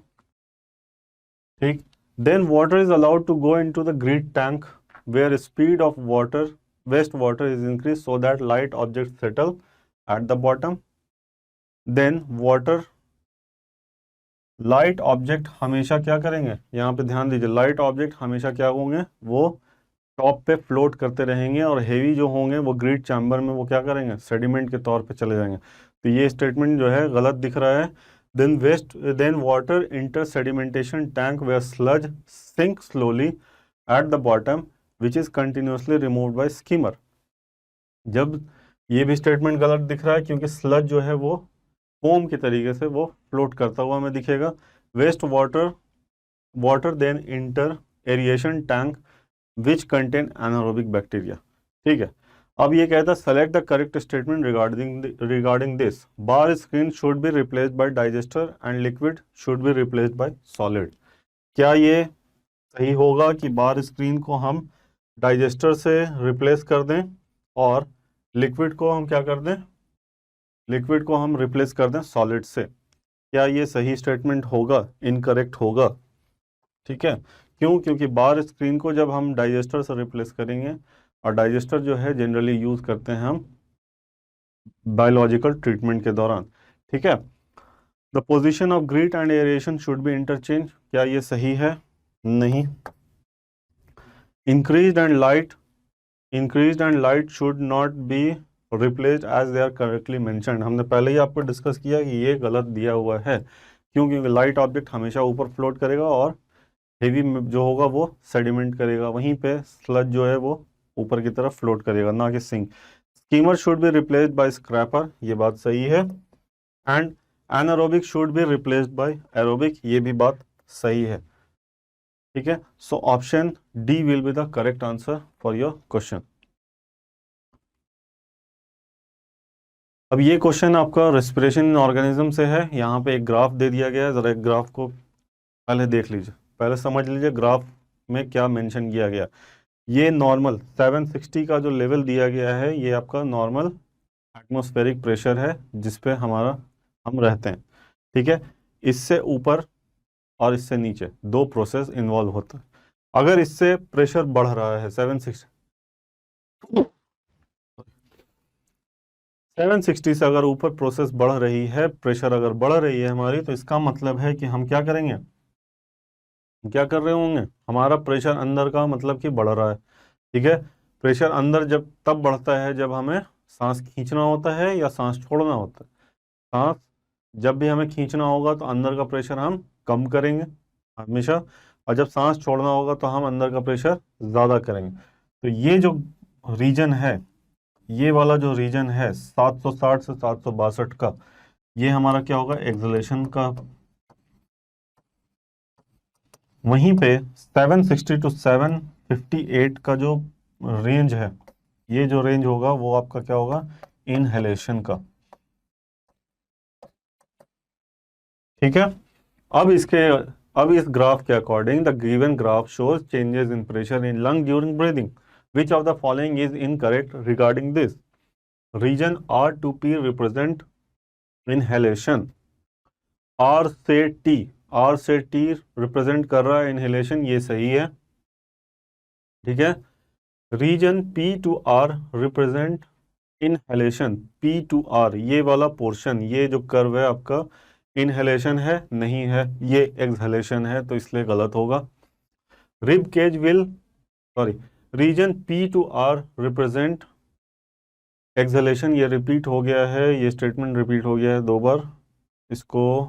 ठीक। Then water is allowed to go into the grid tank where speed of waste water is increased so that light objects settle at the bottom. Then water, light object हमेशा क्या करेंगे, यहाँ पे ध्यान दीजिए, लाइट ऑब्जेक्ट हमेशा क्या होंगे, वो टॉप पे फ्लोट करते रहेंगे, और हेवी जो होंगे वो ग्रिड चैम्बर में वो क्या करेंगे, सेडिमेंट के तौर पे चले जाएंगे। तो ये स्टेटमेंट जो है गलत दिख रहा है। then water enters sedimentation tank where sludge sinks slowly at the bottom, which is continuously removed by skimmer. जब ये भी स्टेटमेंट गलत दिख रहा है क्योंकि स्लज जो है वो फोम के तरीके से वो फ्लोट करता हुआ हमें दिखेगा. Waste water then enter aeration tank which contain anaerobic bacteria. ठीक है, अब ये कहता है select the correct statement regarding this. Bar screen should be replaced by digester and liquid should be replaced by solid. क्या ये सही होगा कि बार स्क्रीन को हम डाइजेस्टर से रिप्लेस कर दें और लिक्विड को हम क्या कर दें, लिक्विड को हम रिप्लेस कर दें सॉलिड से? क्या ये सही स्टेटमेंट होगा? इनकरेक्ट होगा. ठीक है, क्यों? क्योंकि बार स्क्रीन को जब हम डाइजेस्टर से रिप्लेस करेंगे, और डाइजेस्टर जो है जनरली यूज करते हैं हम बायोलॉजिकल ट्रीटमेंट के दौरान. ठीक है, the position of grit and aeration should be interchange. क्या ये सही है? नहीं. Increased and light should not be replaced as they are correctly mentioned. हमने पहले ही आपको डिस्कस किया कि ये गलत दिया हुआ है. क्यों? क्योंकि लाइट ऑब्जेक्ट हमेशा ऊपर फ्लोट करेगा और हेवी जो होगा वो सेडिमेंट करेगा. वहीं पे स्लज जो है वो ऊपर की तरफ फ्लोट करेगा, ना कि sink. Skimmer should be replaced by scraper, ये बात सही है. And anaerobic should be replaced by aerobic, ये भी बात सही है. ठीक है, so option D will be the correct answer for your question. अब ये क्वेश्चन आपका रेस्पिरेशन इन ऑर्गेनिज्म से है. यहाँ पे एक ग्राफ दे दिया गया है, जरा एक ग्राफ को पहले देख लीजिए, पहले समझ लीजिए ग्राफ में क्या मेंशन किया गया. ये नॉर्मल 760 का जो लेवल दिया गया है, ये आपका नॉर्मल एटमॉस्फेरिक प्रेशर है जिस पे हम रहते हैं. ठीक है, इससे ऊपर और इससे नीचे दो प्रोसेस इन्वॉल्व होते हैं. अगर इससे प्रेशर बढ़ रहा है 760 से अगर ऊपर प्रोसेस बढ़ रही है, प्रेशर अगर बढ़ रही है हमारी, तो इसका मतलब है कि हम क्या करेंगे, क्या कर रहे होंगे, हमारा प्रेशर अंदर का मतलब कि बढ़ रहा है. ठीक है, प्रेशर अंदर जब तब बढ़ता है जब हमें सांस खींचना होता है या सांस छोड़ना होता है. सांस जब भी हमें खींचना होगा तो अंदर का प्रेशर हम कम करेंगे हमेशा, और जब सांस छोड़ना होगा तो हम अंदर का प्रेशर ज़्यादा करेंगे. तो ये जो रीजन है, ये वाला जो रीजन है 760 से 762 का, ये हमारा क्या होगा, एक्सलेशन का. वहीं पे 760 टू 758 का जो रेंज है, ये जो रेंज होगा वो आपका क्या होगा, इनहेलेशन का. ठीक है, अब इस ग्राफ के according the given graph shows changes in pressure in lung during breathing. Which of the following is incorrect regarding this? Region R to P represent inhalation. R से T रिप्रेजेंट कर रहा है इनहेलेशन, ये सही है. ठीक है, region P to R represent inhalation. P to R ये वाला पोर्शन, ये जो कर्व है आपका, इनहेलेशन है? नहीं है, ये एक्सहेलेशन है, तो इसलिए गलत होगा. Region P to R represent exhalation, ये रिपीट हो गया है, ये स्टेटमेंट रिपीट हो गया है 2 बार. इसको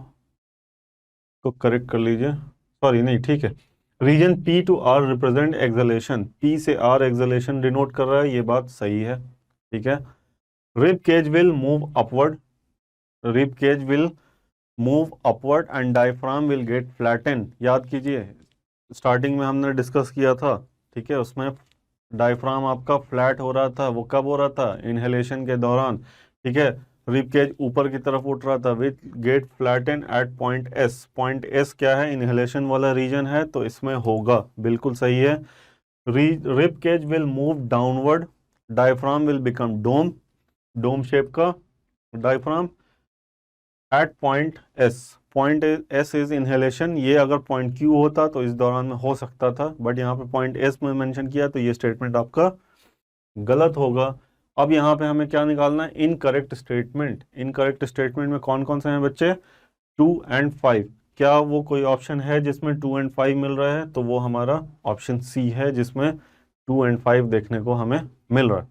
करेक्ट कर लीजिए, सॉरी नहीं, ठीक है. Region P to R represent exhalation, P से R एक्सहेलेशन डिनोट कर रहा है, ये बात सही है. ठीक है, rib cage will move upward, rib cage will move upward and diaphragm will get flatten. याद कीजिए, स्टार्टिंग में हमने डिस्कस किया था. ठीक है, उसमें डायफ्राम आपका फ्लैट हो रहा था, वो कब हो रहा था, इनहेलेशन के दौरान. ठीक है, रिब केज ऊपर की तरफ उठ रहा था. With get flatten at point S. Point S क्या है, इनहेलेशन वाला रीजन है, तो इसमें होगा, बिल्कुल सही है. Rib cage will move downward, diaphragm will become dome shape का diaphragm at point S. Point S is inhalation. ये अगर पॉइंट क्यू होता तो इस दौरान में हो सकता था, बट यहाँ पे पॉइंट एस में मेंशन किया, तो ये स्टेटमेंट आपका गलत होगा. अब यहाँ पे हमें क्या निकालना है, इनकरेक्ट स्टेटमेंट. इनकरेक्ट स्टेटमेंट में कौन कौन से हैं बच्चे, 2 and 5. क्या वो कोई ऑप्शन है जिसमें 2 and 5 मिल रहा है? तो वो हमारा ऑप्शन सी है जिसमें 2 and 5 देखने को हमें मिल रहा है.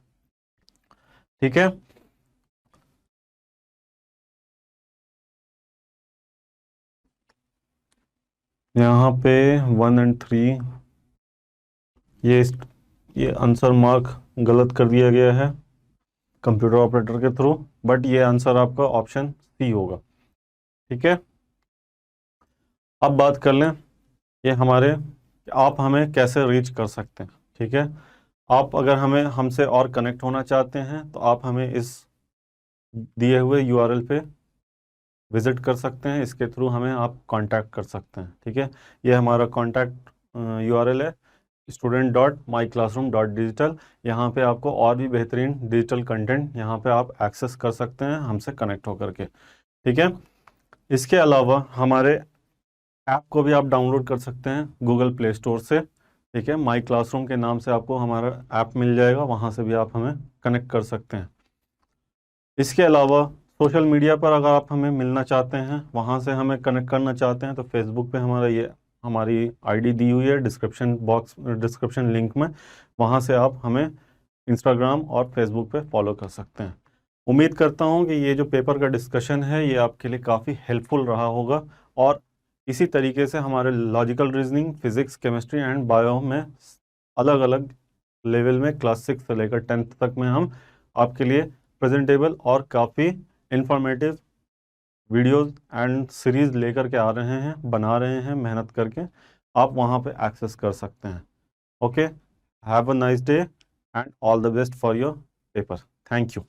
ठीक है, यहाँ पे 1 और 3 ये आंसर मार्क गलत कर दिया गया है कंप्यूटर ऑपरेटर के थ्रू, बट ये आंसर आपका ऑप्शन सी होगा। ठीक है, अब बात कर लें ये हमारे, आप हमें कैसे रीच कर सकते हैं। ठीक है, आप अगर हमें हमसे और कनेक्ट होना चाहते हैं तो आप हमें इस दिए हुए यूआरएल पे विजिट कर सकते हैं, इसके थ्रू हमें आप कांटेक्ट कर सकते हैं। ठीक है, ये हमारा कांटेक्ट यूआरएल है student.myclassroom.digital। यहाँ पे आपको और भी बेहतरीन डिजिटल कंटेंट यहाँ पे आप एक्सेस कर सकते हैं हमसे कनेक्ट होकर के। ठीक है, इसके अलावा हमारे ऐप को भी आप डाउनलोड कर सकते हैं गूगल प्ले स्टोर से। ठीक है, माई क्लासरूम के नाम से आपको हमारा ऐप मिल जाएगा, वहाँ से भी आप हमें कनेक्ट कर सकते हैं। इसके अलावा सोशल मीडिया पर अगर आप हमें मिलना चाहते हैं, वहाँ से हमें कनेक्ट करना चाहते हैं, तो फेसबुक पे हमारी आईडी दी हुई है डिस्क्रिप्शन लिंक में, वहाँ से आप हमें इंस्टाग्राम और फेसबुक पे फॉलो कर सकते हैं। उम्मीद करता हूँ कि ये जो पेपर का डिस्कशन है ये आपके लिए काफ़ी हेल्पफुल रहा होगा, और इसी तरीके से हमारे logical reasoning, physics, chemistry and bio में अलग अलग लेवल में क्लास 6 से लेकर 10th तक में हम आपके लिए प्रेजेंटेबल और काफ़ी इंफॉर्मेटिव वीडियोस एंड सीरीज लेकर के आ रहे हैं, बना रहे हैं मेहनत करके। आप वहाँ पे एक्सेस कर सकते हैं। Okay, have a nice day and all the best for your paper. Thank you.